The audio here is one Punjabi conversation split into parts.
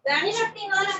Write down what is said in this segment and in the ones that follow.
गाड़ी लगती है ना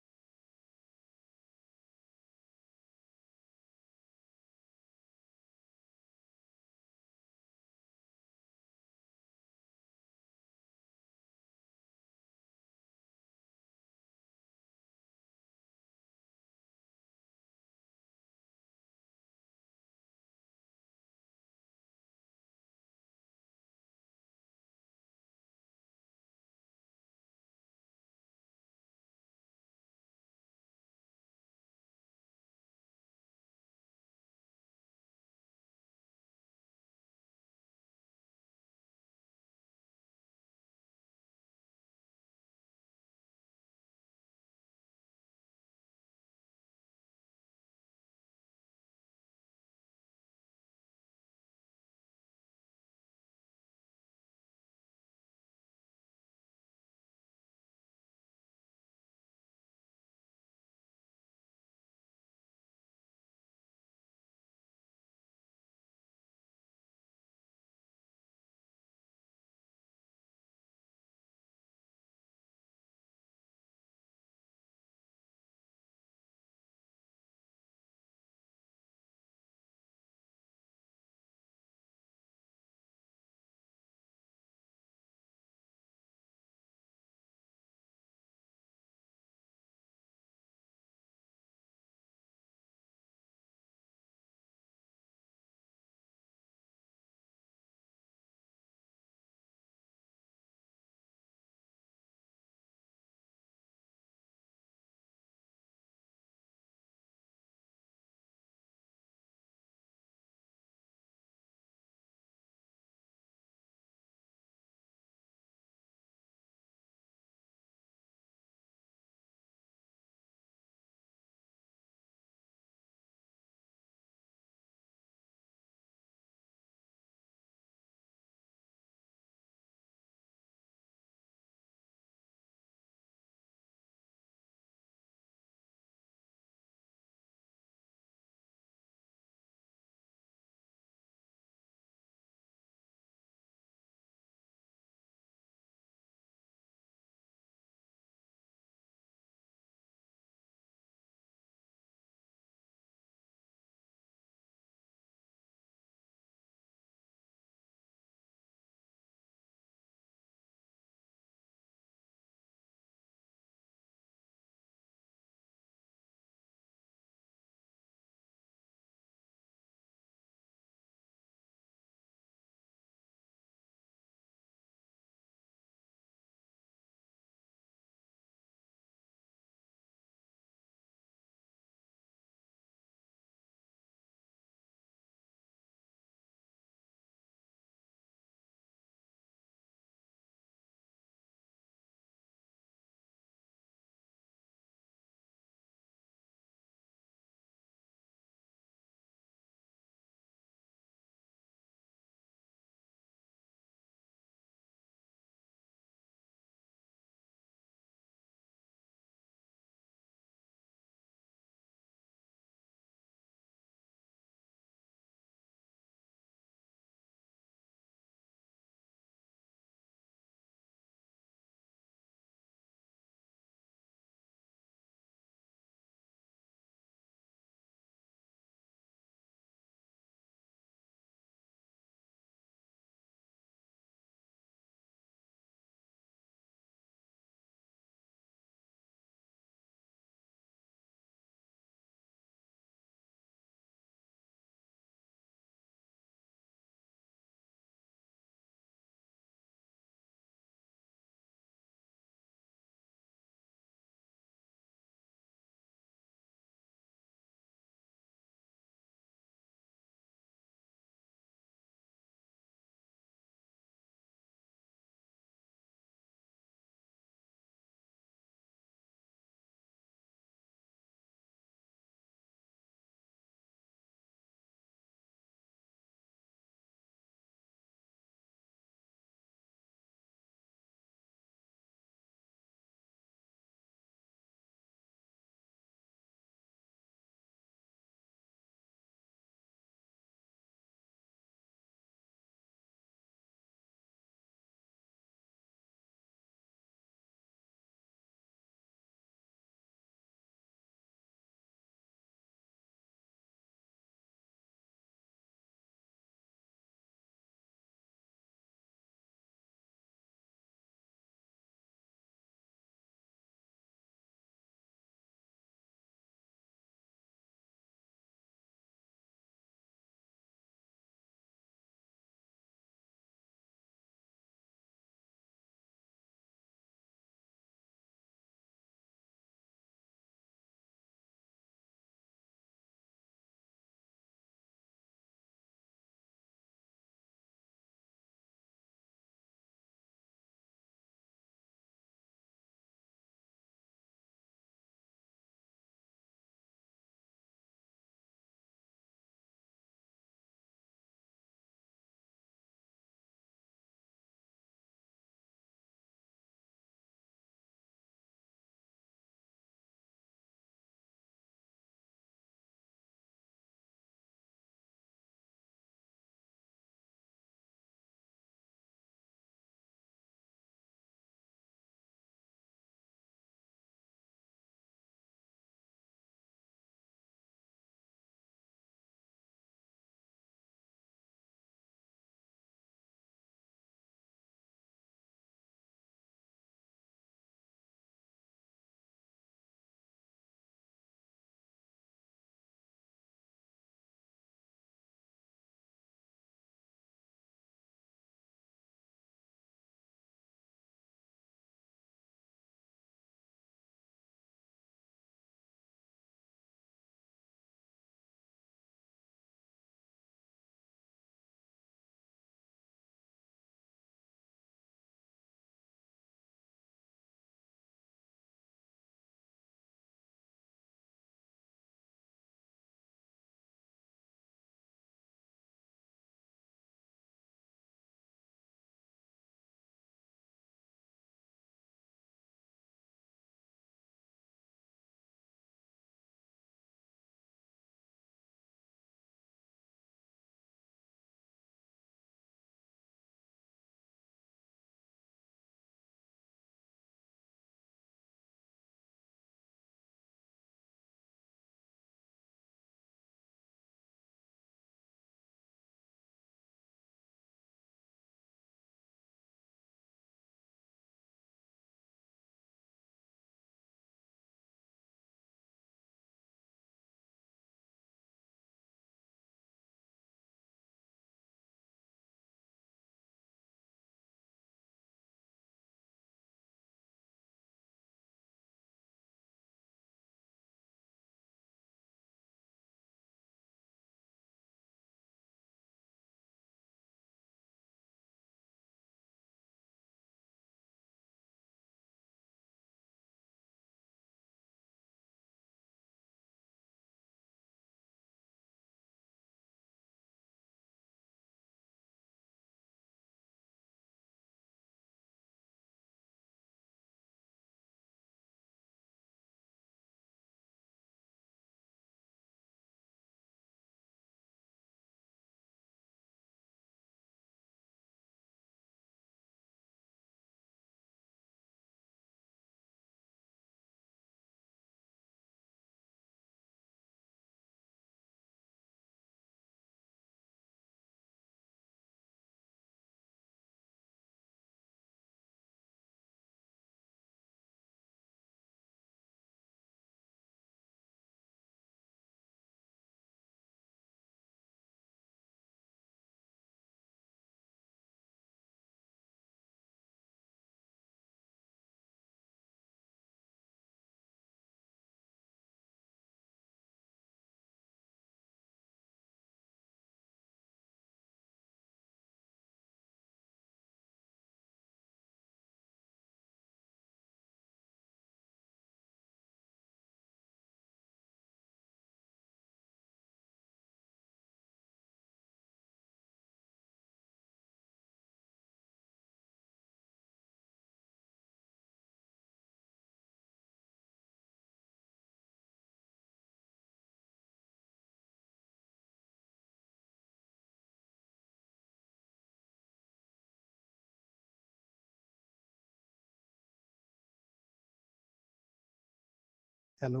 हेलो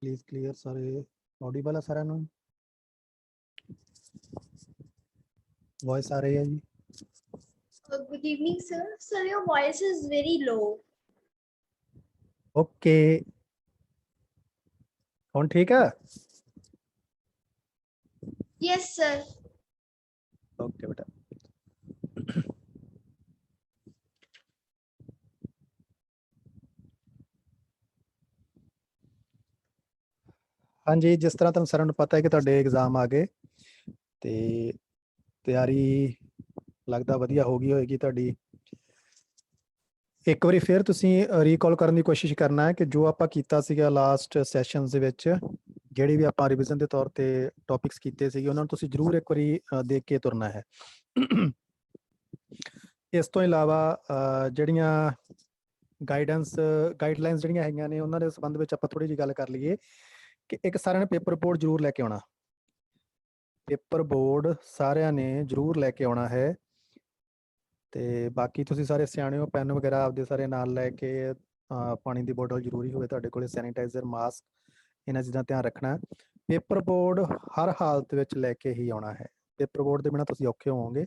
प्लीज क्लियर सारे ऑडिबल है सारे ਨੂੰ वॉइस आ रही है जी Good evening, sir. Sir, your voice is very low. Okay ਹੁਣ ठीक है Yes, sir. ओके बेटा हाँ जी जिस तरह तुम सारों ਨੂੰ पता है कि ਤੁਹਾਡੇ एग्जाम आ गए ਤੇ ਤਿਆਰੀ ਲੱਗਦਾ ਵਧੀਆ ਹੋ ਗਈ ਹੋਏਗੀ ਤੁਹਾਡੀ ਇੱਕ ਵਾਰੀ ਫਿਰ ਤੁਸੀਂ ਰੀਕਾਲ ਕਰਨ ਦੀ ਕੋਸ਼ਿਸ਼ ਕਰਨਾ ਹੈ ਕਿ ਜੋ ਆਪਾਂ ਕੀਤਾ ਸੀਗਾ ਲਾਸਟ ਸੈਸ਼ਨਸ ਦੇ ਵਿੱਚ ਜਿਹੜੀ ਵੀ ਆਪਾਂ ਰਿਵੀਜ਼ਨ ਦੇ ਤੌਰ ਤੇ ਟੌਪਿਕਸ ਕੀਤੇ ਸੀਗੇ ਉਹਨਾਂ ਨੂੰ ਤੁਸੀਂ ਜ਼ਰੂਰ ਇੱਕ ਵਾਰੀ ਦੇਖ ਕੇ ਤੁਰਨਾ ਹੈ ਇਸ ਤੋਂ ਇਲਾਵਾ ਜਿਹੜੀਆਂ ਗਾਈਡਲਾਈਨਸ ਜਿਹੜੀਆਂ ਹੈਗੀਆਂ ਨੇ ਉਹਨਾਂ ਦੇ ਸੰਬੰਧ ਵਿੱਚ ਆਪਾਂ ਥੋੜੀ ਜਿਹੀ ਗੱਲ ਕਰ ਲਈਏ ਕਿ ਇੱਕ ਸਾਰਿਆਂ ਨੇ ਪੇਪਰ ਬੋਰਡ ਜ਼ਰੂਰ ਲੈ ਕੇ ਆਉਣਾ ਪੇਪਰ ਬੋਰਡ ਸਾਰਿਆਂ ਨੇ ਜ਼ਰੂਰ ਲੈ ਕੇ ਆਉਣਾ ਹੈ ਤੇ ਬਾਕੀ ਤੁਸੀਂ ਸਾਰੇ ਸਿਆਣੇ ਹੋ ਪੈਨ ਵਗੈਰਾ ਆਪਦੇ ਸਾਰੇ ਨਾਲ ਲੈ ਕੇ ਪਾਣੀ ਦੀ ਬੋਤਲ ਜ਼ਰੂਰੀ ਹੋਵੇ ਤੁਹਾਡੇ ਕੋਲੇ ਸੈਨੀਟਾਈਜ਼ਰ ਮਾਸਕ ਇਹਨਾਂ ਚੀਜ਼ਾਂ ਧਿਆਨ ਰੱਖਣਾ ਪੇਪਰ ਬੋਰਡ ਹਰ ਹਾਲਤ ਵਿੱਚ ਲੈ ਕੇ ਹੀ ਆਉਣਾ ਹੈ ਪੇਪਰ ਬੋਰਡ ਦੇ ਬਿਨਾਂ ਤੁਸੀਂ ਔਖੇ ਹੋਵੋਗੇ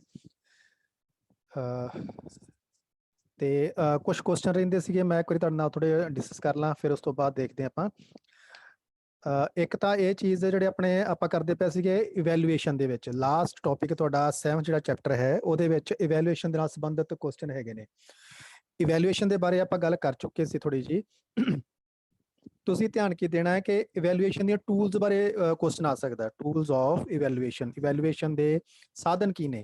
ਤੇ ਕੁਝ ਕੁਐਸਚਨ ਰਹਿੰਦੇ ਸੀਗੇ ਮੈਂ ਇੱਕ ਵਾਰੀ ਤੁਹਾਡੇ ਨਾਲ ਥੋੜੇ ਡਿਸਕਸ ਕਰ ਲਾਂ ਫਿਰ ਉਸ ਤੋਂ ਬਾਅਦ ਦੇਖਦੇ ਆਪਾਂ ਇੱਕ ਤਾਂ ਇਹ ਚੀਜ਼ ਜਿਹੜੇ ਆਪਣੇ ਆਪਾਂ ਕਰਦੇ ਪਏ ਸੀਗੇ ਇਵੈਲੂਏਸ਼ਨ ਦੇ ਵਿੱਚ ਲਾਸਟ ਟੌਪਿਕ ਤੁਹਾਡਾ 7 ਜਿਹੜਾ ਚੈਪਟਰ ਹੈ ਉਹਦੇ ਵਿੱਚ ਇਵੈਲੂਏਸ਼ਨ ਦੇ ਨਾਲ ਸੰਬੰਧਿਤ ਕੁਐਸਚਨ ਹੈਗੇ ਨੇ ਇਵੈਲੂਏਸ਼ਨ ਦੇ ਬਾਰੇ ਆਪਾਂ ਗੱਲ ਕਰ ਚੁੱਕੇ ਸੀ ਥੋੜੀ ਜੀ ਤੁਸੀਂ ਧਿਆਨ ਕੀ ਦੇਣਾ ਹੈ ਕਿ ਇਵੈਲੂਏਸ਼ਨ ਦੀਆਂ ਟੂਲਸ ਬਾਰੇ ਕੁਐਸਚਨ ਆ ਸਕਦਾ ਟੂਲਸ ਆਫ ਇਵੈਲੂਏਸ਼ਨ ਦੇ ਸਾਧਨ ਕੀ ਨੇ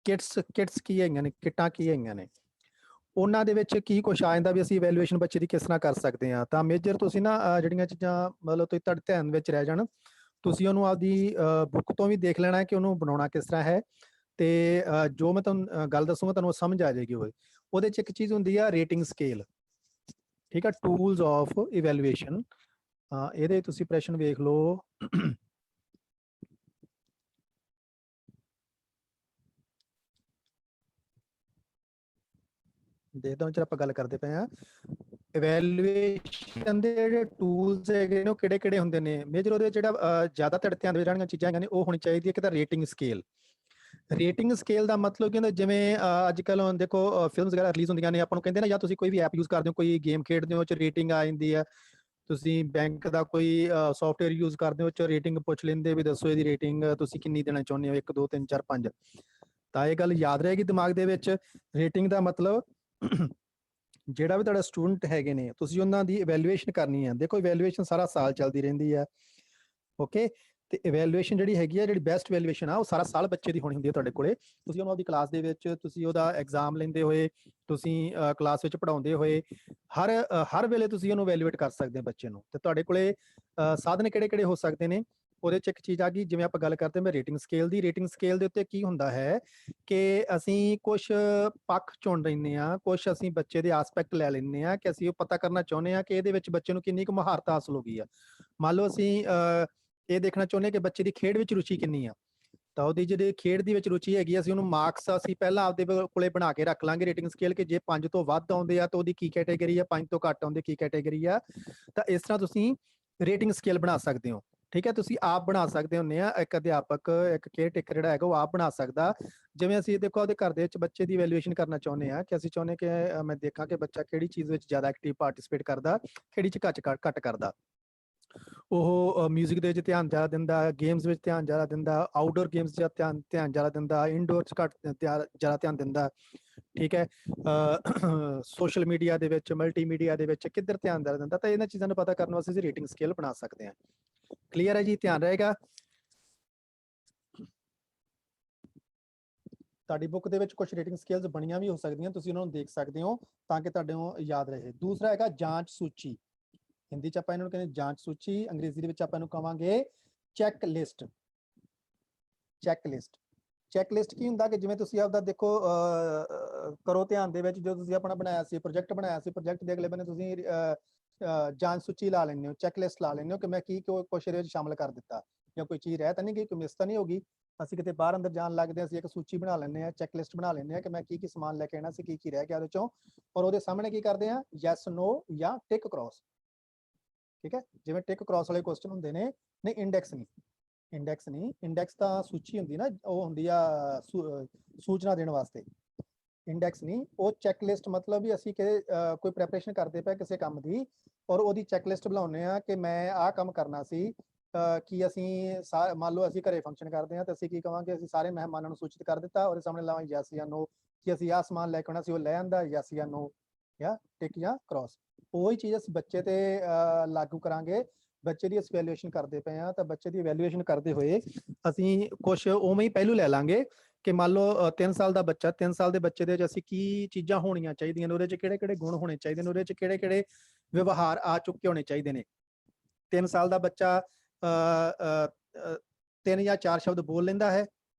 ਕਿਟਸ ਕੀ ਹੈਗੀਆਂ ਨੇ ਕਿੱਟਾਂ ਕੀ ਹੈਗੀਆਂ ਨੇ ਉਹਨਾਂ ਦੇ ਵਿੱਚ ਕੀ ਕੁਛ ਆ ਜਾਂਦਾ ਵੀ ਅਸੀਂ ਇਵੈਲੂਏਸ਼ਨ ਬੱਚੇ ਦੀ ਕਿਸ ਤਰ੍ਹਾਂ ਕਰ ਸਕਦੇ ਹਾਂ ਤਾਂ ਮੇਜਰ ਤੁਸੀਂ ਨਾ ਜਿਹੜੀਆਂ ਚੀਜ਼ਾਂ ਮਤਲਬ ਤੁਸੀਂ ਤੁਹਾਡੇ ਧਿਆਨ ਵਿੱਚ ਰਹਿ ਜਾਣ ਤੁਸੀਂ ਉਹਨੂੰ ਆਪਦੀ ਬੁੱਕ ਤੋਂ ਵੀ ਦੇਖ ਲੈਣਾ ਕਿ ਉਹਨੂੰ ਬਣਾਉਣਾ ਕਿਸ ਤਰ੍ਹਾਂ ਹੈ ਤੇ ਜੋ ਮੈਂ ਤੁਹਾਨੂੰ ਗੱਲ ਦੱਸੂਗਾ ਤੁਹਾਨੂੰ ਸਮਝ ਆ ਜਾਏਗੀ ਉਹਦੇ 'ਚ ਇੱਕ ਚੀਜ਼ ਹੁੰਦੀ ਆ ਰੇਟਿੰਗ ਸਕੇਲ ਠੀਕ ਆ ਟੂਲਸ ਆਫ ਇਵੈਲੂਏਸ਼ਨ ਇਹਦੇ ਤੁਸੀਂ ਪ੍ਰਸ਼ਨ ਵੇਖ ਲਓ ਦੇਖਦਾ ਜਦੋਂ ਆਪਾਂ ਗੱਲ ਕਰਦੇ ਪਏ ਆ ਇਵੈਲੂਏਸ਼ਨ ਦੇ ਜਿਹੜੇ ਟੂਲਸ ਹੈਗੇ ਨੇ ਉਹ ਕਿਹੜੇ ਹੁੰਦੇ ਨੇ ਮੇਜਰ ਉਹਦੇ ਜਿਹੜਾ ਜ਼ਿਆਦਾ ਤੁਹਾਡੇ ਧਿਆਨ ਦੇ ਵਿੱਚ ਰਹਿਣੀਆਂ ਚੀਜ਼ਾਂ ਹੈਗੀਆਂ ਨੇ ਉਹ ਹੋਣੀ ਚਾਹੀਦੀ ਹੈ ਕਿ ਤਾਂ ਰੇਟਿੰਗ ਸਕੇਲ ਦਾ ਮਤਲਬ ਕੀ ਹੁੰਦਾ ਜਿਵੇਂ ਅੱਜ ਕੱਲ ਹੁਣ ਦੇਖੋ ਫਿਲਮਸ ਵਗੈਰਾ ਰਿਲੀਜ਼ ਹੁੰਦੀਆਂ ਨੇ ਆਪਾਂ ਨੂੰ ਕਹਿੰਦੇ ਨਾ ਜਾਂ ਤੁਸੀਂ ਕੋਈ ਵੀ ਐਪ ਯੂਜ਼ ਕਰਦੇ ਹੋ ਕੋਈ ਗੇਮ ਖੇਡਦੇ ਹੋ ਉਹ 'ਚ ਰੇਟਿੰਗ ਆ ਜਾਂਦੀ ਹੈ ਤੁਸੀਂ ਬੈਂਕ ਦਾ ਕੋਈ ਸੌਫਟਵੇਅਰ ਯੂਜ਼ ਕਰਦੇ ਹੋ ਉਹ 'ਚ ਰੇਟਿੰਗ ਪੁੱਛ ਲੈਂਦੇ ਵੀ ਦੱਸੋ ਇਹਦੀ ਰੇਟਿੰਗ ਤੁਸੀਂ ਕਿੰਨੀ ਦੇਣਾ ਚਾਹੁੰਦੇ ਹੋ 1 2 3 4 5 ਤਾਂ ਇਹ ਗੱਲ ਯਾਦ ਰਹੇਗੀ ਦਿਮਾਗ ਦੇ ਵਿੱਚ ਰੇਟਿੰਗ ਦਾ ਮਤਲਬ ਜਿਹੜਾ ਵੀ ਤੁਹਾਡਾ ਸਟੂਡੈਂਟ ਹੈਗੇ ਨੇ ਤੁਸੀਂ ਉਹਨਾਂ ਦੀ ਇਵੈਲੂਏਸ਼ਨ ਕਰਨੀ ਹੈ ਦੇਖੋ ਇਵੈਲੂਏਸ਼ਨ ਸਾਰਾ ਸਾਲ ਚੱਲਦੀ ਰਹਿੰਦੀ ਹੈ ਓਕੇ ਤੇ ਇਵੈਲੂਏਸ਼ਨ ਜਿਹੜੀ ਹੈਗੀ ਆ ਜਿਹੜੀ ਬੈਸਟ ਇਵੈਲੂਏਸ਼ਨ ਆ ਉਹ ਸਾਰਾ ਸਾਲ ਬੱਚੇ ਦੀ ਹੋਣੀ ਹੁੰਦੀ ਹੈ ਤੁਹਾਡੇ ਕੋਲੇ ਤੁਸੀਂ ਉਹਨੂੰ ਆਪਦੀ ਕਲਾਸ ਦੇ ਵਿੱਚ ਤੁਸੀਂ ਉਹਦਾ ਐਗਜ਼ਾਮ ਲੈਂਦੇ ਹੋਏ ਤੁਸੀਂ ਕਲਾਸ ਵਿੱਚ ਪੜਾਉਂਦੇ ਹੋਏ ਹਰ ਵੇਲੇ ਤੁਸੀਂ ਉਹਨੂੰ ਇਵੈਲੂਏਟ ਕਰ ਸਕਦੇ ਹੋ ਬੱਚੇ ਨੂੰ ਤੇ ਤੁਹਾਡੇ ਕੋਲੇ ਸਾਧਨ ਕਿਹੜੇ ਹੋ ਸਕਦੇ ਨੇ ਉਹਦੇ 'ਚ ਇੱਕ ਚੀਜ਼ ਆ ਗਈ ਜਿਵੇਂ ਆਪਾਂ ਗੱਲ ਕਰਦੇ ਹਾਂ ਰੇਟਿੰਗ ਸਕੇਲ ਦੇ ਉੱਤੇ ਕੀ ਹੁੰਦਾ ਹੈ ਕਿ ਅਸੀਂ ਕੁਝ ਪੱਖ ਚੁਣ ਲੈਂਦੇ ਹਾਂ ਕੁਝ ਅਸੀਂ ਬੱਚੇ ਦੇ ਐਸਪੈਕਟ ਲੈ ਲੈਂਦੇ ਹਾਂ ਕਿ ਅਸੀਂ ਉਹ ਪਤਾ ਕਰਨਾ ਚਾਹੁੰਦੇ ਹਾਂ ਕਿ ਇਹਦੇ ਵਿੱਚ ਬੱਚੇ ਨੂੰ ਕਿੰਨੀ ਕੁ ਮਹਾਰਤ ਹਾਸਲ ਹੋ ਗਈ ਆ ਮੰਨ ਲਓ ਅਸੀਂ ਇਹ ਦੇਖਣਾ ਚਾਹੁੰਦੇ ਕਿ ਬੱਚੇ ਦੀ ਖੇਡ ਵਿੱਚ ਰੁਚੀ ਕਿੰਨੀ ਆ ਤਾਂ ਉਹਦੀ ਜਿਹੜੀ ਖੇਡ ਦੀ ਵਿੱਚ ਰੁਚੀ ਹੈਗੀ ਅਸੀਂ ਉਹਨੂੰ ਮਾਰਕਸ ਅਸੀਂ ਪਹਿਲਾਂ ਆਪਦੇ ਕੋਲੇ ਬਣਾ ਕੇ ਰੱਖ ਲਾਂਗੇ ਰੇਟਿੰਗ ਸਕੇਲ ਕਿ ਜੇ 5 ਤੋਂ ਵੱਧ ਆਉਂਦੇ ਆ ਤਾਂ ਉਹਦੀ ਕੀ ਕੈਟਾਗਰੀ ਆ 5 ਤੋਂ ਘੱਟ ਆਉਂਦੇ ਕੀ ਕੈਟਾਗਰੀ ਆ ਤਾਂ ਇਸ ਤਰ੍ਹਾਂ ਤੁਸੀਂ ਰੇਟਿੰਗ ਸਕੇਲ ਬਣਾ ਸਕਦੇ ਹੋ ਠੀਕ ਹੈ ਤੁਸੀਂ ਆਪ ਬਣਾ ਸਕਦੇ ਹੁੰਦੇ ਆ ਇੱਕ ਅਧਿਆਪਕ ਇੱਕ ਕੇਅਰ ਟੇਕਰ ਜਿਹੜਾ ਹੈਗਾ ਉਹ ਆਪ ਬਣਾ ਸਕਦਾ ਜਿਵੇਂ ਅਸੀਂ ਦੇਖੋ ਉਹਦੇ ਘਰ ਦੇ ਵਿੱਚ ਬੱਚੇ ਦੀ ਵੈਲਿਊਏਸ਼ਨ ਕਰਨਾ ਚਾਹੁੰਦੇ ਆ ਕਿ ਅਸੀਂ ਚਾਹੁੰਦੇ ਕਿ ਮੈਂ ਦੇਖਾਂ ਕਿ ਬੱਚਾ ਕਿਹੜੀ ਚੀਜ਼ ਵਿੱਚ ਜ਼ਿਆਦਾ ਐਕਟਿਵ ਪਾਰਟਿਸਿਪੇਟ ਕਰਦਾ ਕਿਹੜੀ ਚ ਘੱਟ ਕਰਦਾ ਉਹ ਮਿਊਜ਼ਿਕ ਦੇ ਵਿੱਚ ਧਿਆਨ ਜ਼ਿਆਦਾ ਦਿੰਦਾ ਗੇਮਸ ਵਿੱਚ ਧਿਆਨ ਜ਼ਿਆਦਾ ਦਿੰਦਾ ਆਊਟਡੋਰ ਗੇਮਸ 'ਚ ਧਿਆਨ ਜ਼ਿਆਦਾ ਦਿੰਦਾ ਇਨਡੋਰ 'ਚ ਘੱਟ ਜ਼ਿਆਦਾ ਧਿਆਨ ਦਿੰਦਾ ਠੀਕ ਹੈ ਸੋਸ਼ਲ ਮੀਡੀਆ ਦੇ ਵਿੱਚ ਮਲਟੀਮੀਡੀਆ ਦੇ ਵਿੱਚ ਕਿੱਧਰ ਧਿਆਨ ਜ਼ਿਆਦਾ ਦਿੰਦਾ ਤਾਂ ਇਹਨਾਂ ਚੀਜ਼ਾਂ ਨੂੰ ਪਤਾ ਕਰਨ ਵਾਸਤੇ ਅਸੀਂ ਰੇਟਿੰਗ ਸਕੇਲ ਬਣਾ ਸਕਦੇ ਹਾਂ ਕਲੀਅਰ ਹੈ ਜੀ ਧਿਆਨ ਰਹੇਗਾ ਤੁਹਾਡੀ ਬੁੱਕ ਦੇ ਵਿੱਚ ਕੁਝ ਰੇਟਿੰਗ ਸਕੇਲਸ ਬਣੀਆਂ ਵੀ ਹੋ ਸਕਦੀਆਂ ਤੁਸੀਂ ਉਹਨਾਂ ਨੂੰ ਦੇਖ ਸਕਦੇ ਹੋ ਤਾਂ ਕਿ ਤੁਹਾਡੇ ਨੂੰ ਯਾਦ ਰਹੇ ਦੂਸਰਾ ਹੈਗਾ ਜਾਂਚ ਸੂਚੀ ਹਿੰਦੀ ਚ ਆਪਾਂ ਇਹਨਾਂ ਨੂੰ ਕਹਿੰਦੇ ਜਾਂਚ ਸੂਚੀ ਅੰਗਰੇਜ਼ੀ ਦੇ ਵਿੱਚ ਆਪਾਂ ਇਹਨੂੰ ਕਹਾਂਗੇ ਚੈੱਕ ਲਿਸਟ ਕੀ ਹੁੰਦਾ ਕਿ ਜਿਵੇਂ ਤੁਸੀਂ ਆਪਦਾ ਦੇਖੋ ਕਰੋ ਧਿਆਨ ਦੇ ਵਿੱਚ ਜੋ ਤੁਸੀਂ ਆਪਣਾ ਬਣਾਇਆ ਸੀ ਪ੍ਰੋਜੈਕਟ ਦੇ ਅਗਲੇ ਬੰਨੇ ਤੁਸੀਂ ਜਾਂਚ ਸੂਚੀ ਲਾ ਲੈਂਦੇ ਹੋ ਚੈੱਕ ਲਿਸਟ ਲਾ ਲੈਂਦੇ ਹੋ ਕਿ ਮੈਂ ਕੀ ਕੁਛ ਇਹਦੇ ਵਿੱਚ ਸ਼ਾਮਲ ਕਰ ਦਿੱਤਾ ਜਾਂ ਕੋਈ ਚੀਜ਼ ਰਹਿ ਤਾਂ ਨਹੀਂ ਗਈ, ਕੋਈ ਮਿਸ ਤਾਂ ਨਹੀਂ ਹੋਗੀ। ਅਸੀਂ ਕਿਤੇ ਬਾਹਰ ਅੰਦਰ ਜਾਣ ਲੱਗਦੇ ਹਾਂ, ਅਸੀਂ ਇੱਕ ਸੂਚੀ ਬਣਾ ਲੈਂਦੇ ਹਾਂ, ਚੈੱਕਲਿਸਟ ਬਣਾ ਲੈਂਦੇ ਹਾਂ ਕਿ ਮੈਂ ਕੀ ਸਮਾਨ ਲੈ ਕੇ ਆਣਾ ਸੀ, ਕੀ ਰਹਿ ਗਿਆ ਉਹਦੇ ਚੋਂ, ਔਰ ਉਹਦੇ ਸਾਹਮਣੇ ਕੀ ਕਰਦੇ ਹਾਂ, ਯੈਸ ਨੋ ਜਾਂ ਟਿਕ ਕ੍ਰੋਸ। ਠੀਕ ਹੈ, ਜਿਵੇਂ ਟਿਕ ਕ੍ਰੋਸ ਵਾਲੇ ਕੁਐਸਚਨ ਹੁੰਦੇ ਨੇ। ਨਹੀਂ, ਇੰਡੈਕਸ ਨਹੀਂ, ਇੰਡੈਕਸ ਤਾਂ ਸੂਚੀ ਹੁੰਦੀ ਨਾ, ਉਹ ਹੁੰਦੀ ਆ ਸੂਚਨਾ ਦੇਣ ਵਾਸਤੇ। ਇੰਡੈਕਸ ਨਹੀਂ, ਉਹ ਚੈੱਕਲਿਸਟ, ਮਤਲਬ ਵੀ ਅਸੀਂ ਕੋਈ ਪ੍ਰੈਪਰੇਸ਼ਨ ਕਰਦੇ ਪਏ ਕਿਸੇ ਕੰਮ ਦੀ, ਔਰ ਉਹਦੀ ਚੈੱਕਲਿਸਟ ਬਣਾਉਂਦੇ ਆ ਕਿ ਮੈਂ ਆਹ ਕੰਮ ਕਰਨਾ ਸੀ। ਕਿ ਅਸੀਂ ਮੰਨ ਲਓ ਅਸੀਂ ਘਰੇ ਫੰਕਸ਼ਨ ਕਰਦੇ ਹਾਂ, ਤਾਂ ਅਸੀਂ ਕੀ ਕਹਾਂਗੇ, ਅਸੀਂ ਸਾਰੇ ਮਹਿਮਾਨਾਂ ਨੂੰ ਸੂਚਿਤ ਕਰ ਦਿੱਤਾ, ਉਹਦੇ ਸਾਹਮਣੇ ਲਾਵਾਂਗੇ ਯੈਸ ਜਾਂ ਨੋ, ਕਿ ਅਸੀਂ ਆਹ ਸਮਾਨ ਲੈ ਕੇ ਆਉਣਾ ਸੀ, ਉਹ ਲੈ ਆਂਦਾ, ਯੈਸ ਜਾਂ ਨੋ, ਜਾਂ ਟਿਕ ਜਾਂ ਕ੍ਰੋਸ। ਉਹੀ ਚੀਜ਼ ਅਸੀਂ ਬੱਚੇ ਤੇ ਲਾਗੂ ਕਰਾਂਗੇ। ਬੱਚੇ ਦੀ ਅਸੀਂ ਵੈਲਿਊਏਸ਼ਨ ਕਰਦੇ ਪਏ ਹਾਂ, ਤਾਂ ਬੱਚੇ ਦੀ ਵੈਲਿਊਏਸ਼ਨ ਕਰਦੇ ਹੋਏ ਅਸੀਂ ਕੁਛ ਉਵੇਂ ਹੀ ਪਹਿਲੂ ਲੈ ਲਾਂਗੇ ਕਿ ਮੰਨ ਲਓ 3 ਸਾਲ ਦਾ ਬੱਚਾ, 3 ਸਾਲ ਦੇ ਬੱਚੇ ਦੇ ਵਿੱਚ ਅਸੀਂ ਕੀ ਚੀਜ਼ਾਂ ਹੋਣੀਆਂ ਚਾਹੀਦੀਆਂ ਨੇ, ਉਹਦੇ 'ਚ ਕਿਹੜੇ ਗੁਣ ਹੋਣੇ ਚਾਹੀਦੇ ਨੇ, ਉਹਦੇ 'ਚ ਕਿਹੜੇ ਵਿਵਹਾਰ ਆ ਚੁੱਕੇ ਹੋਣੇ ਚਾਹੀਦੇ ਨੇ। 3 ਸਾਲ ਦਾ ਬੱਚਾ 3 ਜਾਂ 4 ਸ਼ਬਦ ਬੋਲ ਲੈਂਦਾ ਹੈ,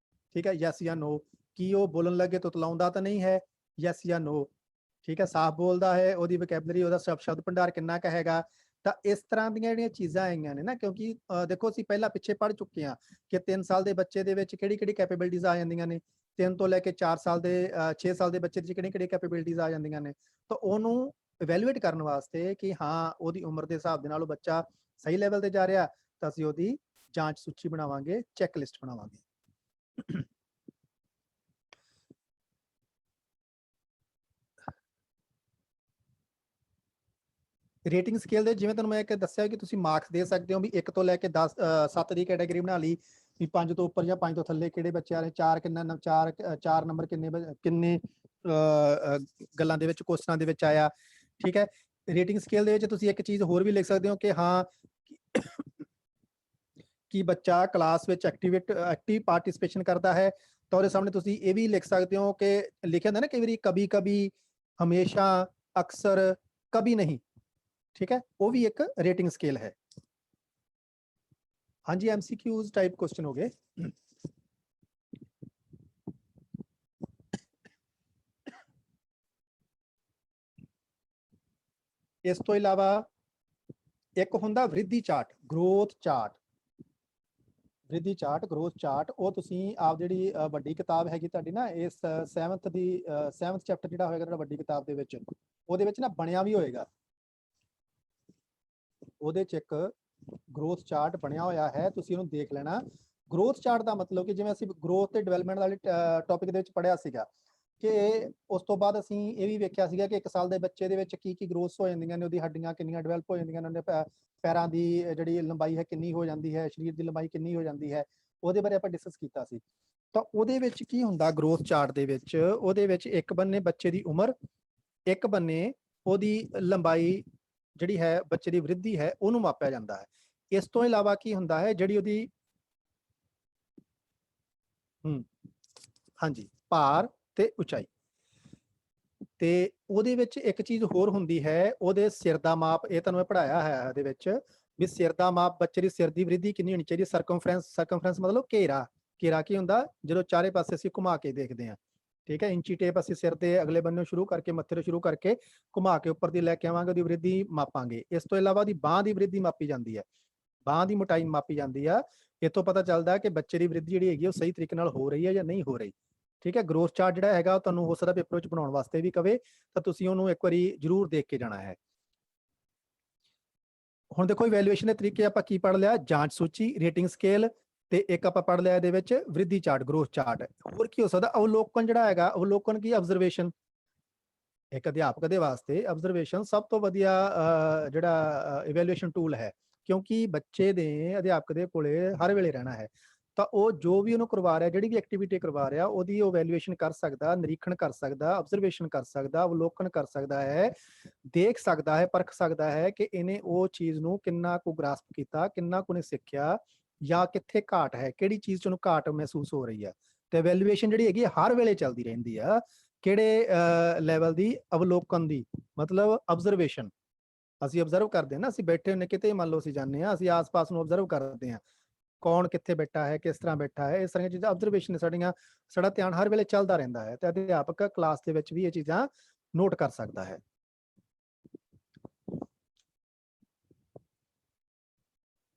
ਠੀਕ ਹੈ, ਯੈਸ ਜਾਂ ਨੋ। ਕੀ ਉਹ ਬੋਲਣ ਲੱਗੇ ਤੁਤਲਾਉਂਦਾ ਤਾਂ ਨਹੀਂ ਹੈ, ਯੈਸ ਜਾਂ ਨੋ। ਠੀਕ ਹੈ, ਸਾਫ਼ ਬੋਲਦਾ ਹੈ, ਉਹਦੀ ਵੋਕੈਬਲਰੀ, ਉਹਦਾ ਸ਼ਬਦ ਭੰਡਾਰ ਕਿੰਨਾ ਕੁ ਹੈਗਾ। ਤਾਂ ਇਸ ਤਰ੍ਹਾਂ ਦੀਆਂ ਜਿਹੜੀਆਂ ਚੀਜ਼ਾਂ ਆਈਆਂ ਨੇ ਨਾ, ਕਿਉਂਕਿ ਦੇਖੋ ਅਸੀਂ ਪਹਿਲਾਂ ਪਿੱਛੇ ਪੜ੍ਹ ਚੁੱਕੇ ਹਾਂ ਕਿ 3 ਸਾਲ ਦੇ ਬੱਚੇ ਦੇ ਵਿੱਚ ਕਿਹੜੀ ਕੈਪੇਬਿਲਿਟੀਜ਼ ਆ ਜਾਂਦੀਆਂ ਨੇ, 3 ਤੋਂ ਲੈ ਕੇ 4 ਸਾਲ ਦੇ 6 ਸਾਲ ਦੇ ਬੱਚੇ 'ਚ ਕਿਹੜੀ ਕੈਪੇਬਿਲਿਟੀਜ਼ ਆ ਜਾਂਦੀਆਂ ਨੇ। ਤਾਂ ਉਹਨੂੰ ਇਵੈਲੂਏਟ ਕਰਨ ਵਾਸਤੇ ਕਿ ਹਾਂ ਉਹਦੀ ਉਮਰ ਦੇ ਹਿਸਾਬ ਦੇ ਨਾਲ ਉਹ ਬੱਚਾ ਸਹੀ ਲੈਵਲ ਤੇ ਜਾ ਰਿਹਾ, ਤਾਂ ਅਸੀਂ ਉਹਦੀ ਜਾਂਚ ਸੂਚੀ ਬਣਾਵਾਂਗੇ, ਚੈੱਕਲਿਸਟ ਬਣਾਵਾਂਗੇ। ਰੇਟਿੰਗ ਸਕੇਲ ਦੇ ਜਿਵੇਂ ਤੁਹਾਨੂੰ ਮੈਂ ਇੱਕ ਦੱਸਿਆ ਕਿ ਤੁਸੀਂ ਮਾਰਕਸ ਦੇ ਸਕਦੇ ਹੋ ਵੀ 1 ਤੋਂ ਲੈ ਕੇ 10 7 ਦੀ ਕੈਟਾਗਰੀ ਬਣਾ ਲਈ ਵੀ 5 ਤੋਂ ਉੱਪਰ ਜਾਂ 5 ਤੋਂ ਥੱਲੇ ਕਿਹੜੇ ਬੱਚੇ ਆ ਰਹੇ, 4 ਕਿੰਨਾ 4 ਨੰਬਰ ਕਿੰਨੇ ਗੱਲਾਂ ਦੇ ਵਿੱਚ ਕੁਐਸਚਨਾਂ ਦੇ ਵਿੱਚ ਆਇਆ। ਠੀਕ ਹੈ, ਰੇਟਿੰਗ ਸਕੇਲ ਦੇ ਵਿੱਚ ਤੁਸੀਂ ਇੱਕ ਚੀਜ਼ ਹੋਰ ਵੀ ਲਿਖ ਸਕਦੇ ਹੋ ਕਿ ਹਾਂ ਕਿ ਬੱਚਾ ਕਲਾਸ ਵਿੱਚ ਐਕਟਿਵ ਪਾਰਟਿਸਿਪੇਸ਼ਨ ਕਰਦਾ ਹੈ। ਤਾਂ ਉਹਦੇ ਸਾਹਮਣੇ ਤੁਸੀਂ ਇਹ ਵੀ ਲਿਖ ਸਕਦੇ ਹੋ ਕਿ ਲਿਖਿਆ ਹੁੰਦਾ ਨਾ ਕਈ ਵਾਰੀ ਕभी कभी, ਹਮੇਸ਼ਾ, ਅਕਸਰ, ਕभी नहीं। ठीक है, वो भी एक रेटिंग स्केल है। हाँ जी, एमसीक्यूज टाइप क्वेश्चन हो गए। इस तो इलावा एक हुंदा वृद्धि चार्ट, ग्रोथ चार्ट। वृद्धि चार्ट, ग्रोथ चार्ट, ਉਹ ਤੁਸੀਂ ਆਪ ਜਿਹੜੀ ਵੱਡੀ ਕਿਤਾਬ ਹੈਗੀ ਤੁਹਾਡੀ ਨਾ, ਇਸ 7th ਚੈਪਟਰ ਜਿਹੜਾ ਹੋਏਗਾ ਤੁਹਾਡਾ ਵੱਡੀ ਕਿਤਾਬ ਦੇ ਵਿੱਚ, ਉਹਦੇ ਵਿੱਚ ਨਾ ਬਣਿਆ ਵੀ ਹੋਏਗਾ। ਉਹਦੇ 'ਚ ਇੱਕ ਗਰੋਥ ਚਾਰਟ ਬਣਿਆ ਹੋਇਆ ਹੈ, ਤੁਸੀਂ ਉਹਨੂੰ ਦੇਖ ਲੈਣਾ। ਗਰੋਥ ਚਾਰਟ ਦਾ ਮਤਲਬ ਕਿ ਜਿਵੇਂ ਅਸੀਂ ਗਰੋਥ ਤੇ ਡਿਵੈਲਪਮੈਂਟ ਵਾਲੇ ਟੌਪਿਕ ਦੇ ਵਿੱਚ ਪੜ੍ਹਿਆ ਸੀਗਾ ਕਿ ਉਸ ਤੋਂ ਬਾਅਦ ਅਸੀਂ ਇਹ ਵੀ ਵੇਖਿਆ ਸੀਗਾ ਕਿ 1 ਸਾਲ ਦੇ ਬੱਚੇ ਦੇ ਵਿੱਚ ਕੀ ਗਰੋਥ ਹੋ ਜਾਂਦੀਆਂ ਨੇ, ਉਹਦੀ ਹੱਡੀਆਂ ਕਿੰਨੀਆਂ ਡਿਵੈਲਪ ਹੋ ਜਾਂਦੀਆਂ ਨੇ, ਉਹਦੇ ਪੈਰਾਂ ਦੀ ਜਿਹੜੀ ਲੰਬਾਈ ਹੈ ਕਿੰਨੀ ਹੋ ਜਾਂਦੀ ਹੈ, ਸਰੀਰ ਦੀ ਲੰਬਾਈ ਕਿੰਨੀ ਹੋ ਜਾਂਦੀ ਹੈ, ਉਹਦੇ ਬਾਰੇ ਆਪਾਂ ਡਿਸਕਸ ਕੀਤਾ ਸੀ। ਤਾਂ ਉਹਦੇ ਵਿੱਚ ਕੀ ਹੁੰਦਾ ਗਰੋਥ ਚਾਰਟ ਦੇ ਵਿੱਚ, ਉਹਦੇ ਵਿੱਚ ਇੱਕ ਬੰਨੇ ਬੱਚੇ ਦੀ ਉਮਰ, ਇੱਕ ਬੰਨੇ ਉਹਦੀ ਲੰਬਾਈ ਜਿਹੜੀ ਹੈ, ਬੱਚੇ ਦੀ ਵ੍ਰਿद्धੀ ਹੈ, ਉਹਨੂੰ ਮਾਪਿਆ ਜਾਂਦਾ ਹੈ। ਇਸ ਤੋਂ ਇਲਾਵਾ ਕੀ ਹੁੰਦਾ ਹੈ, ਜਿਹੜੀ ਉਹਦੀ ਹਾਂਜੀ ਭਾਰ ਤੇ ਉਚਾਈ, ਤੇ ਉਹਦੇ ਵਿੱਚ ਇੱਕ ਚੀਜ਼ ਹੋਰ ਹੁੰਦੀ ਹੈ, ਉਹਦੇ ਸਿਰ ਦਾ ਮਾਪ। ਇਹ ਤੁਹਾਨੂੰ ਮੈਂ ਪੜ੍ਹਾਇਆ ਹੈ ਇਹਦੇ ਵਿੱਚ ਵੀ ਸਿਰ ਦਾ ਮਾਪ, ਬੱਚੇ ਦੀ ਸਿਰ ਦੀ ਵ੍ਰਿੱਧੀ ਕਿੰਨੀ ਹੋਣੀ ਚਾਹੀਦੀ। ਸਰਕਮਫਰੈਂਸ ਮਤਲਬ ਘੇਰਾ ਕੀ ਹੁੰਦਾ, ਜਦੋਂ ਚਾਰੇ ਪਾਸੇ ਅਸੀਂ ਘੁਮਾ ਕੇ ਦੇਖਦੇ ਹਾਂ। ਠੀਕ ਹੈ, ਇੰਚੀ ਟੇਪ ਅਸੀਂ ਸਿਰ ਦੇ ਅਗਲੇ ਬੰਨੇ ਸ਼ੁਰੂ ਕਰਕੇ, ਮੱਥੇ ਤੋਂ ਸ਼ੁਰੂ ਕਰਕੇ ਘੁਮਾ ਕੇ ਉੱਪਰ ਦੀ ਲੈ ਕੇ ਆਵਾਂਗੇ, ਉਹਦੀ ਵ੍ਰਿੱਧੀ ਮਾਪਾਂਗੇ। ਇਸ ਤੋਂ ਇਲਾਵਾ ਉਹਦੀ ਬਾਂਹ ਦੀ ਵ੍ਰਿੱਧੀ ਮਾਪੀ ਜਾਂਦੀ ਹੈ, ਬਾਂਹ ਦੀ ਮੋਟਾਈ ਮਾਪੀ ਜਾਂਦੀ ਆ। ਇੱਥੋਂ ਪਤਾ ਚੱਲਦਾ ਕਿ ਬੱਚੇ ਦੀ ਵ੍ਰਿੱਧੀ ਜਿਹੜੀ ਹੈਗੀ ਉਹ ਸਹੀ ਤਰੀਕੇ ਨਾਲ ਹੋ ਰਹੀ ਹੈ ਜਾਂ ਨਹੀਂ ਹੋ ਰਹੀ। ਠੀਕ ਹੈ, ਗਰੋਥ ਚਾਰਟ ਜਿਹੜਾ ਹੈਗਾ ਤੁਹਾਨੂੰ ਹੋ ਸਕਦਾ ਪੇਪਰ ਵਿੱਚ ਬਣਾਉਣ ਵਾਸਤੇ ਵੀ ਕਵੇ, ਤਾਂ ਤੁਸੀਂ ਉਹਨੂੰ ਇੱਕ ਵਾਰੀ ਜ਼ਰੂਰ ਦੇਖ ਕੇ ਜਾਣਾ ਹੈ। ਹੁਣ ਦੇਖੋ ਇਵੈਲੂਏਸ਼ਨ ਦੇ ਤਰੀਕੇ ਆਪਾਂ ਕੀ ਪੜ੍ਹ ਲਿਆ, ਜਾਂਚ ਸੂਚੀ, ਰੇਟਿੰਗ ਸਕੇਲ, ਤੇ ਇੱਕ ਆਪਾਂ ਪੜ੍ਹ ਲਿਆ ਇਹਦੇ ਵਿੱਚ ਵ੍ਰਿੱਧੀ ਚਾਰਟ, ਗਰੋਥ ਚਾਰਟ। ਹੋਰ ਕੀ ਹੋ ਸਕਦਾ, ਅਵਲੋਕਨ ਜਿਹੜਾ ਹੈਗਾ, ਅਵਲੋਕਨ ਕੀ, ਆਬਜ਼ਰਵੇਸ਼ਨ। ਇੱਕ ਅਧਿਆਪਕ ਦੇ ਵਾਸਤੇ ਆਬਜ਼ਰਵੇਸ਼ਨ ਸਭ ਤੋਂ ਵਧੀਆ ਜਿਹੜਾ ਇਵੈਲੂਏਸ਼ਨ ਟੂਲ ਹੈ, ਕਿਉਂਕਿ ਬੱਚੇ ਦੇ ਅਧਿਆਪਕ ਦੇ ਕੋਲੇ ਹਰ ਵੇਲੇ ਰਹਿਣਾ ਹੈ। ਤਾਂ ਉਹ ਜੋ ਵੀ ਉਹਨੂੰ ਕਰਵਾ ਰਿਹਾ, ਜਿਹੜੀ ਵੀ ਐਕਟੀਵਿਟੀ ਕਰਵਾ ਰਿਹਾ, ਉਹਦੀ ਉਹ ਵੈਲੂਏਸ਼ਨ ਕਰ ਸਕਦਾ, ਨਿਰੀਖਣ ਕਰ ਸਕਦਾ, ਆਬਜ਼ਰਵੇਸ਼ਨ ਕਰ ਸਕਦਾ, ਅਵਲੋਕਨ ਕਰ ਸਕਦਾ ਹੈ, ਦੇਖ ਸਕਦਾ ਹੈ, ਪਰਖ ਸਕਦਾ ਹੈ ਕਿ ਇਹਨੇ ਉਹ ਚੀਜ਼ ਨੂੰ ਕਿੰਨਾ ਕੁ ਗ੍ਰਾਸਪ ਕੀਤਾ, ਕਿੰਨਾ ਕੁ ਨੇ ਸਿੱਖਿਆ, ਜਾਂ ਕਿੱਥੇ ਘਾਟ ਹੈ, ਕਿਹੜੀ ਚੀਜ਼ 'ਚ ਉਹਨੂੰ ਘਾਟ ਮਹਿਸੂਸ ਹੋ ਰਹੀ ਹੈ। ਤੇ ਵੈਲੂਏਸ਼ਨ ਜਿਹੜੀ ਹੈਗੀ ਹਰ ਵੇਲੇ ਚੱਲਦੀ ਰਹਿੰਦੀ ਆ। ਕਿਹੜੇ ਲੈਵਲ ਦੀ, ਅਵਲੋਕਨ ਦੀ, ਮਤਲਬ ਆਬਜ਼ਰਵੇਸ਼ਨ। ਅਸੀਂ ਆਬਜ਼ਰਵ ਕਰਦੇ ਹਾਂ ਨਾ, ਅਸੀਂ ਬੈਠੇ ਹੁੰਦੇ ਕਿਤੇ, ਮੰਨ ਲਓ ਅਸੀਂ ਜਾਂਦੇ ਹਾਂ, ਅਸੀਂ ਆਸ-ਪਾਸ ਨੂੰ ਆਬਜ਼ਰਵ ਕਰਦੇ ਹਾਂ, ਕੌਣ ਕਿੱਥੇ ਬੈਠਾ ਹੈ, ਕਿਸ ਤਰ੍ਹਾਂ ਬੈਠਾ ਹੈ, ਇਸ ਤਰ੍ਹਾਂ ਦੀਆਂ ਚੀਜ਼ਾਂ ਆਬਜ਼ਰਵੇਸ਼ਨ ਨੇ ਸਾਡੀਆਂ। ਸਾਡਾ ਧਿਆਨ ਹਰ ਵੇਲੇ ਚੱਲਦਾ ਰਹਿੰਦਾ ਹੈ, ਤੇ ਅਧਿਆਪਕ ਕਲਾਸ ਦੇ ਵਿੱਚ ਵੀ ਇਹ ਚੀਜ਼ਾਂ ਨੋਟ ਕਰ ਸਕਦਾ ਹੈ।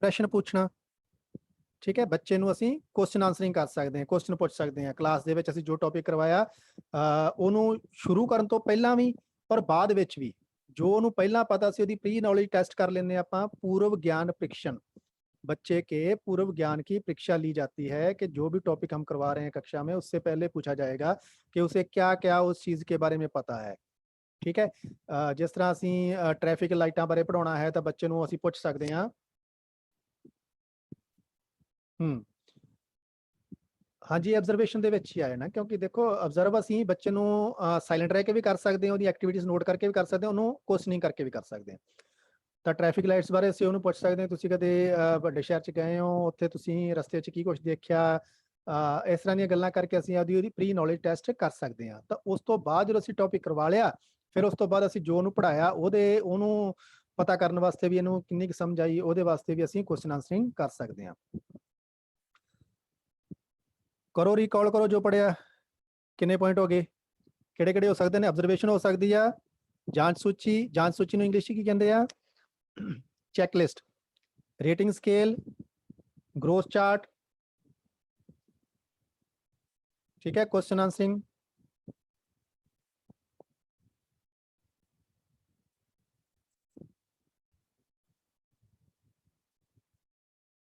ਪ੍ਰਸ਼ਨ ਪੁੱਛਣਾ। ਠੀਕ ਹੈ, ਬੱਚੇ ਨੂੰ ਅਸੀਂ ਕੁਐਸਚਨ ਆਨਸਰਿੰਗ ਕਰ ਸਕਦੇ ਹਾਂ, ਕੁਐਸਚਨ ਪੁੱਛ ਸਕਦੇ ਹਾਂ। ਕਲਾਸ ਦੇ ਵਿੱਚ ਅਸੀਂ ਜੋ ਟੌਪਿਕ ਕਰਵਾਇਆ ਉਹਨੂੰ ਸ਼ੁਰੂ ਕਰਨ ਤੋਂ ਪਹਿਲਾਂ ਵੀ ਪਰ ਬਾਅਦ ਵਿੱਚ ਵੀ ਜੋ ਉਹਨੂੰ ਪਹਿਲਾਂ पता ਸੀ ਉਹਦੀ प्री नॉलेज टेस्ट कर लेते हैं ਆਪਾਂ। पूर्व ज्ञान परीक्षण, बच्चे के पूर्व ज्ञान की परीक्षा ली जाती है कि जो भी टॉपिक हम करवा रहे हैं कक्षा में उससे पहले पूछा जाएगा कि उसे क्या क्या उस चीज़ के बारे में पता है। ठीक है, जिस तरह ਅਸੀਂ ट्रैफिक लाइटां बारे पढ़ाਉਣਾ है ਤਾਂ ਬੱਚੇ ਨੂੰ ਅਸੀਂ ਪੁੱਛ ਸਕਦੇ ਹਾਂ। ਹਾਂਜੀ, ਆਬਜ਼ਰਵੇਸ਼ਨ ਦੇ ਵਿੱਚ ਹੀ ਆਇਆ ਨਾ, ਕਿਉਂਕਿ ਦੇਖੋ ਆਬਜ਼ਰਵ ਅਸੀਂ ਬੱਚੇ ਨੂੰ ਸਾਇਲੈਂਟ ਰਹਿ ਕੇ ਵੀ ਕਰ ਸਕਦੇ ਹਾਂ, ਉਹਦੀ ਐਕਟੀਵਿਟੀਜ਼ ਨੋਟ ਕਰਕੇ ਵੀ ਕਰ ਸਕਦੇ ਹਾਂ, ਉਹਨੂੰ ਕੁਐਸਚਨਿੰਗ ਕਰਕੇ ਵੀ ਕਰ ਸਕਦੇ ਹਾਂ। ਤਾਂ ਟ੍ਰੈਫਿਕ ਲਾਈਟਸ ਬਾਰੇ ਅਸੀਂ ਉਹਨੂੰ ਪੁੱਛ ਸਕਦੇ ਹਾਂ, ਤੁਸੀਂ ਕਦੇ ਵੱਡੇ ਸ਼ਹਿਰ 'ਚ ਗਏ ਹੋ, ਉੱਥੇ ਤੁਸੀਂ ਰਸਤੇ 'ਚ ਕੀ ਕੁਛ ਦੇਖਿਆ, ਇਸ ਤਰ੍ਹਾਂ ਦੀਆਂ ਗੱਲਾਂ ਕਰਕੇ ਅਸੀਂ ਉਹਦੀ ਪ੍ਰੀ ਨੌਲੇਜ ਟੈਸਟ ਕਰ ਸਕਦੇ ਹਾਂ। ਤਾਂ ਉਸ ਤੋਂ ਬਾਅਦ ਜਦੋਂ ਅਸੀਂ ਟੌਪਿਕ ਕਰਵਾ ਲਿਆ, ਫਿਰ ਉਸ ਤੋਂ ਬਾਅਦ ਅਸੀਂ ਜੋ ਉਹਨੂੰ ਪੜ੍ਹਾਇਆ ਉਹਨੂੰ ਪਤਾ ਕਰਨ ਵਾਸਤੇ ਵੀ ਇਹਨੂੰ ਕਿੰਨੀ ਕੁ ਸਮਝ ਆਈ, ਉਹਦੇ ਵਾਸਤੇ ਵੀ ਅਸੀਂ ਕੁਐਸਚਨ ਆਨਸਰਿੰਗ ਕਰ ਸਕਦੇ ਹਾਂ। ਕਰੋ ਰਿਕਾਲ ਕਰੋ ਜੋ ਪੜਿਆ, ਕਿੰਨੇ ਪੁਆਇੰਟ ਹੋ ਗਏ, ਕਿਹੜੇ ਕਿਹੜੇ ਹੋ ਸਕਦੇ ਨੇ। ਆਬਜ਼ਰਵੇਸ਼ਨ ਹੋ ਸਕਦੀ ਆ, ਜਾਂਚ ਸੂਚੀ ਨੂੰ ਇੰਗਲਿਸ਼ 'ਚ ਕੀ ਕਹਿੰਦੇ ਆ, checklist, rating scale, growth chart. ठीक है, क्वेश्चन आंसरिंग,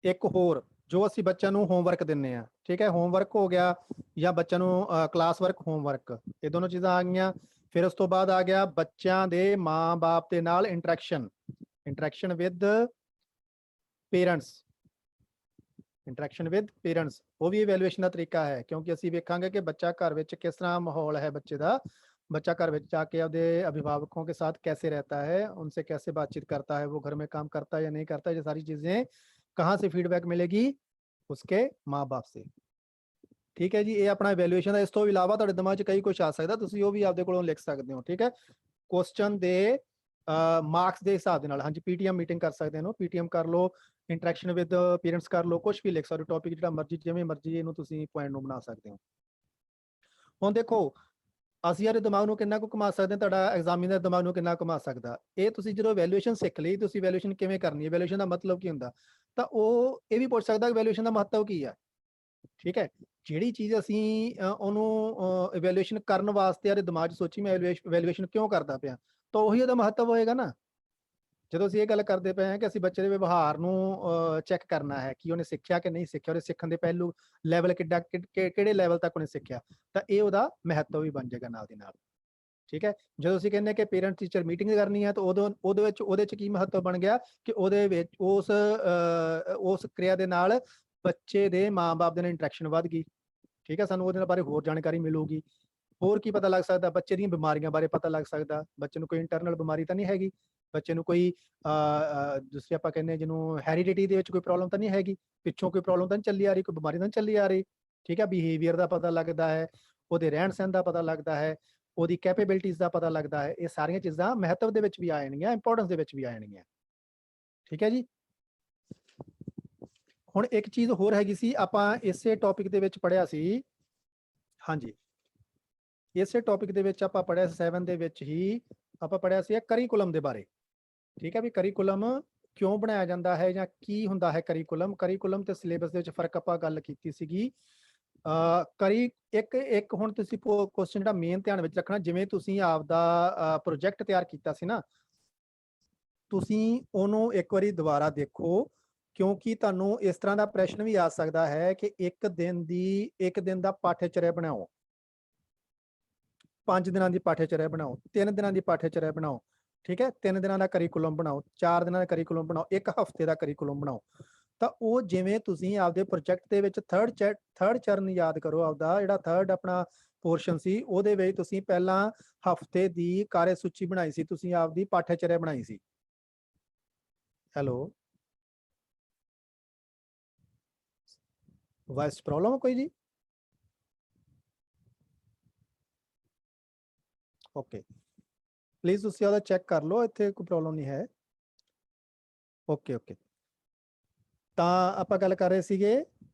एक होर जो ਅਸੀਂ ਬੱਚਿਆਂ ਨੂੰ ਹੋਮਵਰਕ ਦਿੰਨੇ ਆ। ਠੀਕ ਹੈ, ਹੋਮਵਰਕ ਹੋ ਗਿਆ ਜਾਂ ਬੱਚਿਆਂ ਨੂੰ ਕਲਾਸ ਵਰਕ ਹੋਮਵਰਕ, ਇਹ ਦੋਨੋਂ ਚੀਜ਼ਾਂ ਆ ਗਈਆਂ। ਫਿਰ ਉਸ ਤੋਂ ਬਾਅਦ ਆ ਗਿਆ ਬੱਚਿਆਂ ਦੇ ਮਾਂ-ਬਾਪ ਦੇ ਨਾਲ ਇੰਟਰੈਕਸ਼ਨ ਵਿਦ ਪੇਰੈਂਟਸ, ਉਹ ਵੀ ਇਵੈਲੂਏਸ਼ਨ ਦਾ ਤਰੀਕਾ ਹੈ, ਕਿਉਂਕਿ ਅਸੀਂ ਵੇਖਾਂਗੇ ਕਿ ਬੱਚਾ ਘਰ ਵਿੱਚ ਕਿਸ ਤਰ੍ਹਾਂ ਮਾਹੌਲ ਹੈ ਬੱਚੇ ਦਾ, बच्चा घर में जाके अपने अभिभावकों के साथ कैसे रहता है, उनसे कैसे बातचीत करता है, वो घर में काम करता है या नहीं करता है, ये सारी चीजें कहाँ से फीडबैक मिलेगी, उसके माँ बाप से। ठीक है जी, ये अपना इवैल्यूएशन है। इस तो इलावा तुहाडे दिमाग 'ਚ कई कुछ आ सकता, तुसीं वो भी आपदे कोलों लिख सकते हो। ठीक है, क्वेश्चन दे मार्क्स के हिसाब दे नाल। हाँ जी, पीटीएम मीटिंग कर सकते हो, पीटीएम कर लो, इंटरैक्शन विद पेरेंट्स कर लो, कुछ भी लिख सकते हो, टॉपिक जिहड़ा मर्जी जिवें मर्जी इहनूं तुसीं पॉइंट नूं बना सकते हो। हुण देखो ਅਸੀਂ ਯਾਰ ਦਿਮਾਗ ਨੂੰ ਕਿੰਨਾ ਕੁ ਘੁਮਾ ਸਕਦੇ ਹਾਂ, ਤੁਹਾਡਾ ਐਗਜ਼ਾਮੀਨਰ ਦਿਮਾਗ ਨੂੰ ਕਿੰਨਾ ਘੁਮਾ ਸਕਦਾ। ਇਹ ਤੁਸੀਂ ਜਦੋਂ ਵੈਲਿਊਏਸ਼ਨ ਸਿੱਖ ਲਈ, ਤੁਸੀਂ ਵੈਲਿਊਏਸ਼ਨ ਕਿਵੇਂ ਕਰਨੀ ਹੈ, ਵੈਲਿਊਏਸ਼ਨ ਦਾ ਮਤਲਬ ਕੀ ਹੁੰਦਾ, ਤਾਂ ਉਹ ਇਹ ਵੀ ਪੁੱਛ ਸਕਦਾ ਕਿ ਵੈਲਿਊਏਸ਼ਨ ਦਾ ਮਹੱਤਵ ਕੀ ਹੈ। ਠੀਕ ਹੈ, ਜਿਹੜੀ ਚੀਜ਼ ਅਸੀਂ ਉਹਨੂੰ ਇਵੈਲੂਏਸ਼ਨ ਕਰਨ ਵਾਸਤੇ ਯਾਰ ਦਿਮਾਗ 'ਚ ਸੋਚੀ ਮੈਂ ਵੈਲਿਊਏਸ਼ਨ ਕਿਉਂ ਕਰਦਾ ਪਿਆ, ਤਾਂ ਉਹੀ ਉਹਦਾ ਮਹੱਤਵ ਹੋਏਗਾ ਨਾ। ਜਦੋਂ ਅਸੀਂ ਇਹ ਗੱਲ ਕਰਦੇ ਪਏ ਹਾਂ ਕਿ ਅਸੀਂ ਬੱਚੇ ਦੇ ਵਿਵਹਾਰ ਨੂੰ ਚੈੱਕ ਕਰਨਾ ਹੈ ਕਿ ਉਹਨੇ ਸਿੱਖਿਆ ਕਿ ਨਹੀਂ ਸਿੱਖਿਆ, ਉਹਦੇ ਸਿੱਖਣ ਦੇ ਪਹਿਲੂ ਲੈਵਲ ਕਿੱਡਾ ਕਿਹੜੇ ਲੈਵਲ ਤੱਕ ਉਹਨੇ ਸਿੱਖਿਆ, ਤਾਂ ਇਹ ਉਹਦਾ ਮਹੱਤਵ ਵੀ ਬਣ ਜਾਏਗਾ ਨਾਲ ਦੀ ਨਾਲ। ਠੀਕ ਹੈ, ਜਦੋਂ ਅਸੀਂ ਕਹਿੰਦੇ ਕਿ ਪੇਰੈਂਟ ਟੀਚਰ ਮੀਟਿੰਗ ਕਰਨੀ ਹੈ, ਤਾਂ ਉਹਦੇ 'ਚ ਕੀ ਮਹੱਤਵ ਬਣ ਗਿਆ ਕਿ ਉਹਦੇ ਵਿੱਚ ਉਸ ਕਿਰਿਆ ਦੇ ਨਾਲ ਬੱਚੇ ਦੇ ਮਾਂ-ਬਾਪ ਦੇ ਨਾਲ ਇੰਟਰੈਕਸ਼ਨ ਵੱਧ ਗਈ। ਠੀਕ ਹੈ, ਸਾਨੂੰ ਉਹਦੇ ਬਾਰੇ ਹੋਰ ਜਾਣਕਾਰੀ ਮਿਲੂਗੀ। ਹੋਰ ਕੀ ਪਤਾ ਲੱਗ ਸਕਦਾ, ਬੱਚੇ ਦੀਆਂ ਬਿਮਾਰੀਆਂ ਬਾਰੇ ਪਤਾ ਲੱਗ ਸਕਦਾ, ਬੱਚੇ ਨੂੰ ਕੋਈ ਇੰਟਰਨਲ ਬਿਮਾਰੀ ਤਾਂ ਨਹੀਂ ਹੈਗੀ, ਬੱਚੇ ਨੂੰ ਕੋਈ ਦੂਸਰੀ ਆਪਾਂ ਕਹਿੰਦੇ ਜਿਹਨੂੰ ਹੈਰੀਡਿਟੀ ਦੇ ਵਿੱਚ ਕੋਈ ਪ੍ਰੋਬਲਮ ਤਾਂ ਨਹੀਂ ਹੈਗੀ, ਪਿੱਛੋਂ ਕੋਈ ਪ੍ਰੋਬਲਮ ਤਾਂ ਨਹੀਂ ਚੱਲੀ ਆ ਰਹੀ, ਕੋਈ ਬਿਮਾਰੀ ਤਾਂ ਨਹੀਂ ਚੱਲੀ ਆ ਰਹੀ। ਠੀਕ ਹੈ, ਬਿਹੇਵੀਅਰ ਦਾ ਪਤਾ ਲੱਗਦਾ ਹੈ, ਉਹਦੇ ਰਹਿਣ ਸਹਿਣ ਦਾ ਪਤਾ ਲੱਗਦਾ ਹੈ, ਉਹਦੀ ਕੈਪੇਬਿਲਿਟੀਜ਼ ਦਾ ਪਤਾ ਲੱਗਦਾ ਹੈ। ਇਹ ਸਾਰੀਆਂ ਚੀਜ਼ਾਂ ਮਹੱਤਵ ਦੇ ਵਿੱਚ ਵੀ ਆ ਜਾਣਗੀਆਂ, ਇੰਪੋਰਟੈਂਸ ਦੇ ਵਿੱਚ ਵੀ ਆ ਜਾਣਗੀਆਂ। ਠੀਕ ਹੈ ਜੀ, ਹੁਣ ਇੱਕ ਚੀਜ਼ ਹੋਰ ਹੈਗੀ ਸੀ, ਆਪਾਂ ਇਸੇ ਟੌਪਿਕ ਦੇ ਵਿੱਚ ਪੜ੍ਹਿਆ ਸੀ। ਹਾਂਜੀ, ਇਸੇ ਟੌਪਿਕ ਦੇ ਵਿੱਚ ਆਪਾਂ ਪੜ੍ਹਿਆ 7 ਦੇ ਵਿੱਚ ਹੀ ਆਪਾਂ ਪੜ੍ਹਿਆ ਸੀ ਕਰੀਕੁਲਮ ਦੇ ਬਾਰੇ। ਠੀਕ ਹੈ, ਵੀ ਕਰੀਕੁਲਮ ਕਿਉਂ ਬਣਾਇਆ ਜਾਂਦਾ ਹੈ ਜਾਂ ਕੀ ਹੁੰਦਾ ਹੈ ਕਰੀਕੁਲਮ ਤੇ ਸਿਲੇਬਸ ਦੇ ਵਿੱਚ ਫਰਕ ਆਪਾਂ ਗੱਲ ਕੀਤੀ ਸੀਗੀ। ਇੱਕ ਹੁਣ ਤੁਸੀਂ ਕੁਐਸਚਨ ਜਿਹੜਾ ਮੇਨ ਧਿਆਨ ਵਿੱਚ ਰੱਖਣਾ, ਜਿਵੇਂ ਤੁਸੀਂ ਆਪਦਾ ਪ੍ਰੋਜੈਕਟ ਤਿਆਰ ਕੀਤਾ ਸੀ ਨਾ, ਤੁਸੀਂ ਉਹਨੂੰ ਇੱਕ ਵਾਰੀ ਦੁਬਾਰਾ ਦੇਖੋ, ਕਿਉਂਕਿ ਤੁਹਾਨੂੰ ਇਸ ਤਰ੍ਹਾਂ ਦਾ ਪ੍ਰਸ਼ਨ ਵੀ ਆ ਸਕਦਾ ਹੈ ਕਿ ਇੱਕ ਦਿਨ ਦਾ ਪਾਠਚਰਿਆ ਬਣਾਓ, 5 ਦਿਨਾਂ ਦੀ ਪਾਠਚਰਿਆ ਬਣਾਓ, 3 ਦਿਨਾਂ ਦੀ ਪਾਠਚਰਿਆ ਬਣਾਓ। ਠੀਕ ਹੈ, 3 ਦਿਨਾਂ ਦਾ ਕਰੀਕੁਲਮ ਬਣਾਓ, 4 ਦਿਨਾਂ ਦਾ ਕਰੀਕੁਲਮ ਬਣਾਓ, 1 ਹਫ਼ਤੇ ਦਾ ਕਰੀਕੁਲਮ ਬਣਾਓ। ਤਾਂ ਉਹ ਜਿਵੇਂ ਤੁਸੀਂ ਆਪਦੇ ਪ੍ਰੋਜੈਕਟ ਦੇ ਵਿੱਚ ਥਰਡ ਚਰਨ ਯਾਦ ਕਰੋ, ਆਪਦਾ ਜਿਹੜਾ ਥਰਡ ਆਪਣਾ ਪੋਰਸ਼ਨ ਸੀ, ਉਹਦੇ ਵਿੱਚ ਤੁਸੀਂ ਪਹਿਲਾਂ ਹਫ਼ਤੇ ਦੀ ਕਾਰਜ ਸੂਚੀ ਬਣਾਈ ਸੀ, ਤੁਸੀਂ ਆਪਦੀ ਪਾਠਚਰਿਆ ਬਣਾਈ ਸੀ। ਹੈਲੋ, ਵਾਇਸ ਪ੍ਰੋਬਲਮ ਕੋਈ ਜੀ? ਓਕੇ, ਪਲੀਜ਼ ਤੁਸੀਂ ਉਹਦਾ ਚੈੱਕ ਕਰ ਲਓ, ਇੱਥੇ ਕੋਈ ਪ੍ਰੋਬਲਮ ਨਹੀਂ ਹੈ। ਓਕੇ, ਤਾਂ ਆਪਾਂ ਗੱਲ ਕਰ ਰਹੇ ਸੀਗੇ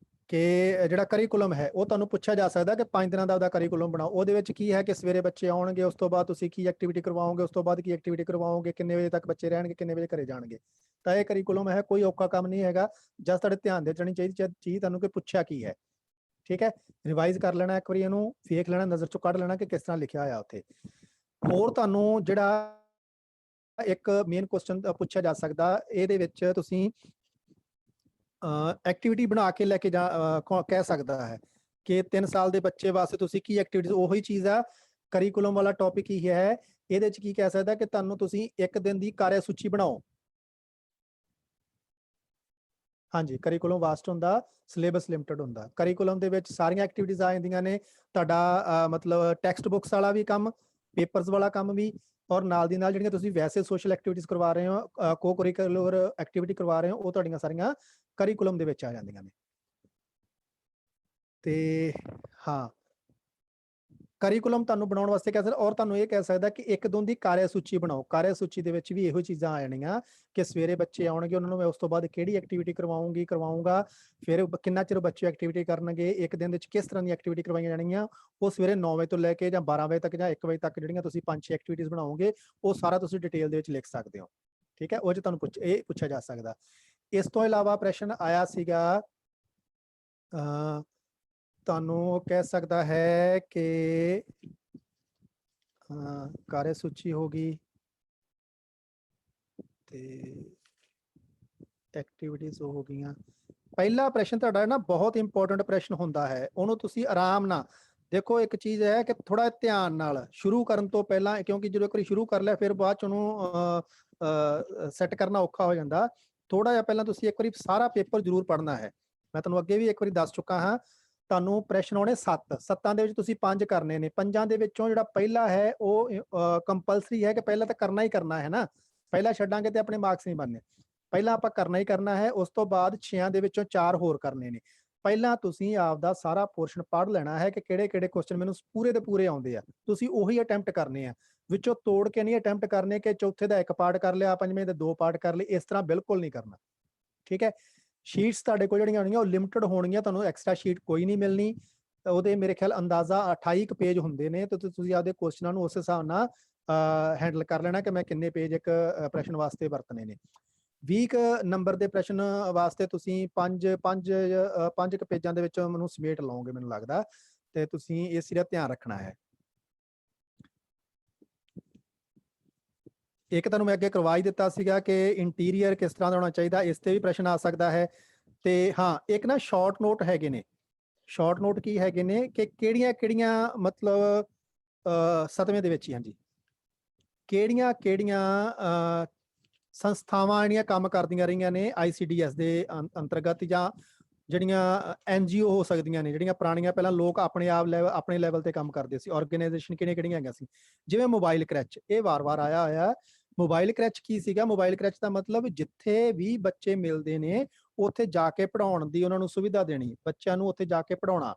ਕਿ ਜਿਹੜਾ ਕਰੀਕੁਲਮ ਹੈ ਉਹ ਤੁਹਾਨੂੰ ਪੁੱਛਿਆ ਜਾ ਸਕਦਾ ਕਿ 5 ਦਿਨਾਂ ਦਾ ਉਹਦਾ ਕਰੀਕੁਲਮ ਬਣਾਓ। ਉਹਦੇ ਵਿੱਚ ਕੀ ਹੈ ਕਿ ਸਵੇਰੇ ਬੱਚੇ ਆਉਣਗੇ, ਉਸ ਤੋਂ ਬਾਅਦ ਤੁਸੀਂ ਕੀ ਐਕਟੀਵਿਟੀ ਕਰਵਾਓਗੇ, ਉਸ ਤੋਂ ਬਾਅਦ ਕੀ ਐਕਟੀਵਿਟੀ ਕਰਵਾਓਗੇ, ਕਿੰਨੇ ਵਜੇ ਤੱਕ ਬੱਚੇ ਰਹਿਣਗੇ, ਕਿੰਨੇ ਵਜੇ ਘਰੇ ਜਾਣਗੇ। ਤਾਂ ਇਹ ਕਰਿਕੂਲਮ ਹੈ, ਕੋਈ ਔਖਾ ਕੰਮ ਨਹੀਂ ਹੈਗਾ। ਜਸ ਤੁਹਾਡੇ ਧਿਆਨ ਦੇ ਚਣੀ ਚਾਹੀਦੀ ਚੀਜ਼ ਤੁਹਾਨੂੰ ਕਿ ਪੁੱਛਿਆ ਕੀ ਹੈ। ਠੀਕ ਹੈ, ਰਿਵਾਈਜ਼ ਕਰ ਲੈਣਾ ਇੱਕ ਵਾਰੀ, ਇਹਨੂੰ ਵੇਖ ਲੈਣਾ, ਨਜ਼ਰ ਚੋਂ ਕੱਢ ਲੈਣਾ ਕਿ ਕਿਸ ਤਰ੍ਹਾਂ ਲਿਖਿਆ ਹੋਇਆ ਉੱਥੇ। ਹੋਰ ਤੁਹਾਨੂੰ ਜਿਹੜਾ ਇੱਕ ਮੇਨ ਕੁਐਸਚਨ ਪੁੱਛਿਆ ਜਾ ਸਕਦਾ ਇਹਦੇ ਵਿੱਚ, ਤੁਸੀਂ ਐਕਟੀਵਿਟੀ ਬਣਾ ਕੇ ਲੈ ਕੇ ਜਾ ਕਹਿ ਸਕਦਾ ਹੈ ਕਿ 3 ਸਾਲ ਦੇ ਬੱਚੇ ਵਾਸਤੇ ਤੁਸੀਂ ਕੀ ਐਕਟੀਵਿਟੀਜ਼, ਉਹੀ ਚੀਜ਼ ਆ ਕਰਿਕੂਲਮ ਵਾਲਾ ਟੌਪਿਕ ਹੀ ਹੈ। ਇਹਦੇ ਚ ਕੀ ਕਹਿ ਸਕਦਾ ਕਿ ਤੁਹਾਨੂੰ ਤੁਸੀਂ ਇੱਕ ਦਿਨ ਦੀ ਕਾਰਿਆ ਸੂਚੀ ਬਣਾਓ। ਹਾਂਜੀ, ਕਰਿਕੂਲਮ ਵਾਸਟ ਹੁੰਦਾ, ਸਿਲੇਬਸ ਲਿਮਟਿਡ ਹੁੰਦਾ। ਕਰਿਕੂਲਮ ਦੇ ਵਿੱਚ ਸਾਰੀਆਂ ਐਕਟੀਵਿਟੀਜ਼ ਆ ਜਾਂਦੀਆਂ ਨੇ। ਤੁਹਾਡਾ ਮਤਲਬ ਟੈਕਸਟ ਬੁੱਕਸ ਵਾਲਾ ਵੀ ਕੰਮ, ਪੇਪਰਸ ਵਾਲਾ ਕੰਮ ਵੀ, ਔਰ ਨਾਲ ਦੀ ਨਾਲ ਜਿਹੜੀਆਂ ਤੁਸੀਂ ਵੈਸੇ ਸੋਸ਼ਲ ਐਕਟੀਵਿਟੀਜ਼ ਕਰਵਾ ਰਹੇ ਹੋ, ਕੋ ਕਰਿਕੂਲਰ ਐਕਟੀਵਿਟੀ ਕਰਵਾ ਰਹੇ ਹੋ, ਉਹ ਤੁਹਾਡੀਆਂ ਸਾਰੀਆਂ ਕਰਿਕੂਲਮ ਦੇ ਵਿੱਚ ਆ ਜਾਂਦੀਆਂ ਨੇ। ਤੇ ਹਾਂ, ਕਰਿਕੂਲਮ ਤੁਹਾਨੂੰ ਬਣਾਉਣ ਵਾਸਤੇ ਕਹਿ ਸਕਦਾ, ਔਰ ਤੁਹਾਨੂੰ ਇਹ ਕਹਿ ਸਕਦਾ ਕਿ ਇੱਕ ਦਿਨ ਦੀ ਕਾਰਿਆ ਸੂਚੀ ਬਣਾਓ। ਕਾਰਿਆ ਸੂਚੀ ਦੇ ਵਿੱਚ ਵੀ ਇਹੋ ਚੀਜ਼ਾਂ ਆ ਜਾਣੀਆਂ ਕਿ ਸਵੇਰੇ ਬੱਚੇ ਆਉਣਗੇ, ਉਹਨਾਂ ਨੂੰ ਮੈਂ ਉਸ ਤੋਂ ਬਾਅਦ ਕਿਹੜੀ ਐਕਟੀਵਿਟੀ ਕਰਵਾਉਂਗਾ, ਫਿਰ ਕਿੰਨਾ ਚਿਰ ਬੱਚੇ ਐਕਟੀਵਿਟੀ ਕਰਨਗੇ, ਇੱਕ ਦਿਨ ਦੇ ਵਿੱਚ ਕਿਸ ਤਰ੍ਹਾਂ ਦੀ ਐਕਟੀਵਿਟੀ ਕਰਵਾਈਆਂ ਜਾਣਗੀਆਂ। ਉਹ ਸਵੇਰੇ 9 ਵਜੇ ਤੋਂ ਲੈ ਕੇ ਜਾਂ 12 ਵਜੇ ਤੱਕ ਜਾਂ 1 ਵਜੇ ਤੱਕ ਜਿਹੜੀਆਂ ਤੁਸੀਂ 5-6 ਐਕਟੀਵਿਟੀਜ਼ ਬਣਾਓਗੇ, ਉਹ ਸਾਰਾ ਤੁਸੀਂ ਡਿਟੇਲ ਦੇ ਵਿੱਚ ਲਿਖ ਸਕਦੇ ਹੋ। ਠੀਕ ਹੈ, ਉਹ 'ਚ ਤੁਹਾਨੂੰ ਇਹ ਪੁੱਛਿਆ ਜਾ ਸਕਦਾ। ਇਸ ਤੋਂ ਇਲਾਵਾ ਪ੍ਰਸ਼ਨ ਆਇਆ ਸੀਗਾ, ਤੁਹਾਨੂੰ ਕਹਿ ਸਕਦਾ ਹੈ ਕਿ ਕਾਰਿਆ ਸੂਚੀ ਹੋ ਗਈ ਤੇ ਐਕਟੀਵਿਟੀਜ਼ ਹੋ ਗਈਆਂ। ਪਹਿਲਾ ਪ੍ਰਸ਼ਨ ਤੁਹਾਡਾ ਨਾ ਬਹੁਤ ਇੰਪੋਰਟੈਂਟ ਪ੍ਰਸ਼ਨ ਹੁੰਦਾ ਹੈ, ਉਹਨੂੰ ਤੁਸੀਂ ਆਰਾਮ ਨਾਲ ਦੇਖੋ। ਇੱਕ ਚੀਜ਼ ਹੈ ਕਿ ਥੋੜਾ ਧਿਆਨ ਨਾਲ ਸ਼ੁਰੂ ਕਰਨ ਤੋਂ ਪਹਿਲਾਂ, ਕਿਉਂਕਿ ਜਦੋਂ ਇੱਕ ਵਾਰੀ ਸ਼ੁਰੂ ਕਰ ਲਿਆ ਫਿਰ ਬਾਅਦ ਚ ਉਹਨੂੰ ਸੈੱਟ ਕਰਨਾ ਔਖਾ ਹੋ ਜਾਂਦਾ। ਥੋੜਾ ਜਿਹਾ ਪਹਿਲਾਂ ਤੁਸੀਂ ਇੱਕ ਵਾਰੀ ਸਾਰਾ ਪੇਪਰ ਜ਼ਰੂਰ ਪੜ੍ਹਨਾ ਹੈ। ਮੈਂ ਤੁਹਾਨੂੰ ਅੱਗੇ ਵੀ ਇੱਕ ਵਾਰੀ ਦੱਸ ਚੁੱਕਾ ਹਾਂ, ਤੁਹਾਨੂੰ ਪ੍ਰਸ਼ਨ ਆਉਣੇ 7 ਦੇ ਵਿੱਚ ਤੁਸੀਂ 5 ਕਰਨੇ ਨੇ। 5 ਦੇ ਵਿੱਚੋਂ ਜਿਹੜਾ ਪਹਿਲਾ ਹੈ ਉਹ ਕੰਪਲਸਰੀ ਹੈ ਕਿ ਪਹਿਲਾਂ ਤਾਂ ਕਰਨਾ ਹੀ ਕਰਨਾ ਹੈ ਨਾ, ਪਹਿਲਾਂ ਛੱਡਾਂਗੇ ਤੇ ਆਪਣੇ ਮਾਰਕਸ ਨਹੀਂ ਬਣਨੇ। ਪਹਿਲਾਂ ਆਪਾਂ ਕਰਨਾ ਹੀ ਕਰਨਾ ਹੈ, ਉਸ ਤੋਂ ਬਾਅਦ 6 ਦੇ ਵਿੱਚੋਂ 4 ਹੋਰ ਕਰਨੇ ਨੇ। ਪਹਿਲਾਂ ਤੁਸੀਂ ਆਪਦਾ ਸਾਰਾ ਪੋਰਸ਼ਨ ਪੜ੍ਹ ਲੈਣਾ ਹੈ ਕਿ ਕਿਹੜੇ ਕੁਐਸਚਨ ਮੈਨੂੰ ਪੂਰੇ ਦੇ ਪੂਰੇ ਆਉਂਦੇ ਆ, ਤੁਸੀਂ ਉਹੀ ਅਟੈਂਪਟ ਕਰਨੇ ਆ, ਵਿੱਚੋਂ ਤੋੜ ਕੇ ਨਹੀਂ ਅਟੈਂਪਟ ਕਰਨੇ ਕਿ ਚੌਥੇ ਦਾ 1 ਪਾਰਟ ਕਰ ਲਿਆ, 5ਵੇਂ ਦੇ 2 ਪਾਰਟ ਕਰ ਲਏ, ਇਸ ਤਰ੍ਹਾਂ ਬਿਲਕੁਲ ਨਹੀਂ ਕਰਨਾ। ਠੀਕ ਹੈ, ਸ਼ੀਟਸ ਤੁਹਾਡੇ ਕੋਲ ਜਿਹੜੀਆਂ ਹੋਣਗੀਆਂ ਉਹ ਲਿਮਟਿਡ ਹੋਣਗੀਆਂ, ਤੁਹਾਨੂੰ ਐਕਸਟਰਾ ਸ਼ੀਟ ਕੋਈ ਨਹੀਂ ਮਿਲਣੀ। ਉਹਦੇ ਮੇਰੇ ਖਿਆਲ ਅੰਦਾਜ਼ਾ 28 ਪੇਜ ਹੁੰਦੇ ਨੇ, ਤੇ ਤੁਸੀਂ ਆਪਦੇ ਕੁਐਸਚਨਾਂ ਨੂੰ ਉਸ ਹਿਸਾਬ ਨਾਲ ਹੈਂਡਲ ਕਰ ਲੈਣਾ ਕਿ ਮੈਂ ਕਿੰਨੇ ਪੇਜ ਇੱਕ ਪ੍ਰਸ਼ਨ ਵਾਸਤੇ ਵਰਤਣੇ ਨੇ। 20 ਨੰਬਰ ਦੇ ਪ੍ਰਸ਼ਨ ਵਾਸਤੇ ਤੁਸੀਂ 5 ਪੇਜਾਂ ਦੇ ਵਿੱਚ ਮੈਨੂੰ ਸਮੇਟ ਲਾਓਗੇ ਮੈਨੂੰ ਲੱਗਦਾ, ਤੇ ਤੁਸੀਂ ਇਸ ਚੀਜ਼ ਦਾ ਧਿਆਨ ਰੱਖਣਾ ਹੈ। ਇੱਕ ਤੁਹਾਨੂੰ ਮੈਂ ਅੱਗੇ ਕਰਵਾ ਹੀ ਦਿੱਤਾ ਸੀਗਾ ਕਿ ਇੰਟੀਰੀਅਰ ਕਿਸ ਤਰ੍ਹਾਂ ਦਾ ਹੋਣਾ ਚਾਹੀਦਾ, ਇਸ ਤੇ ਵੀ ਪ੍ਰਸ਼ਨ ਆ ਸਕਦਾ ਹੈ। ਤੇ ਹਾਂ, ਇੱਕ ਨਾ ਸ਼ਾਰਟ ਨੋਟ ਹੈਗੇ ਨੇ। ਸ਼ਾਰਟ ਨੋਟ ਕੀ ਹੈਗੇ ਨੇ ਕਿ ਕਿਹੜੀਆਂ ਮਤਲਬ 7ਵੇਂ ਦੇ ਵਿੱਚ ਹੀ, ਹਾਂਜੀ, ਕਿਹੜੀਆਂ ਸੰਸਥਾਵਾਂ ਜਿਹੜੀਆਂ ਕੰਮ ਕਰਦੀਆਂ ਰਹੀਆਂ ਨੇ ICDS ਦੇ ਅੰਤਰਗਤ, ਜਾਂ ਜਿਹੜੀਆਂ NGO ਹੋ ਸਕਦੀਆਂ ਨੇ, ਜਿਹੜੀਆਂ ਪੁਰਾਣੀਆਂ ਪਹਿਲਾਂ ਲੋਕ ਆਪਣੇ ਲੈਵਲ ਤੇ ਕੰਮ ਕਰਦੇ ਸੀ। ਆਰਗੇਨਾਈਜੇਸ਼ਨ ਕਿਹੜੀਆਂ ਹੈਗੀਆਂ ਸੀ, ਜਿਵੇਂ ਮੋਬਾਈਲ ਕ੍ਰੈਚ, ਇਹ ਵਾਰ-ਵਾਰ ਆਇਆ ਹੋਇਆ। ਮੋਬਾਈਲ ਕ੍ਰੈਚ ਕੀ ਸੀਗਾ? ਮੋਬਾਈਲ ਕ੍ਰੈਚ ਦਾ ਮਤਲਬ ਜਿੱਥੇ ਵੀ ਬੱਚੇ ਮਿਲਦੇ ਨੇ ਉੱਥੇ ਜਾ ਕੇ ਪੜ੍ਹਾਉਣ ਦੀ ਉਹਨਾਂ ਨੂੰ ਸੁਵਿਧਾ ਦੇਣੀ, ਬੱਚਿਆਂ ਨੂੰ ਉੱਥੇ ਜਾ ਕੇ ਪੜ੍ਹਾਉਣਾ।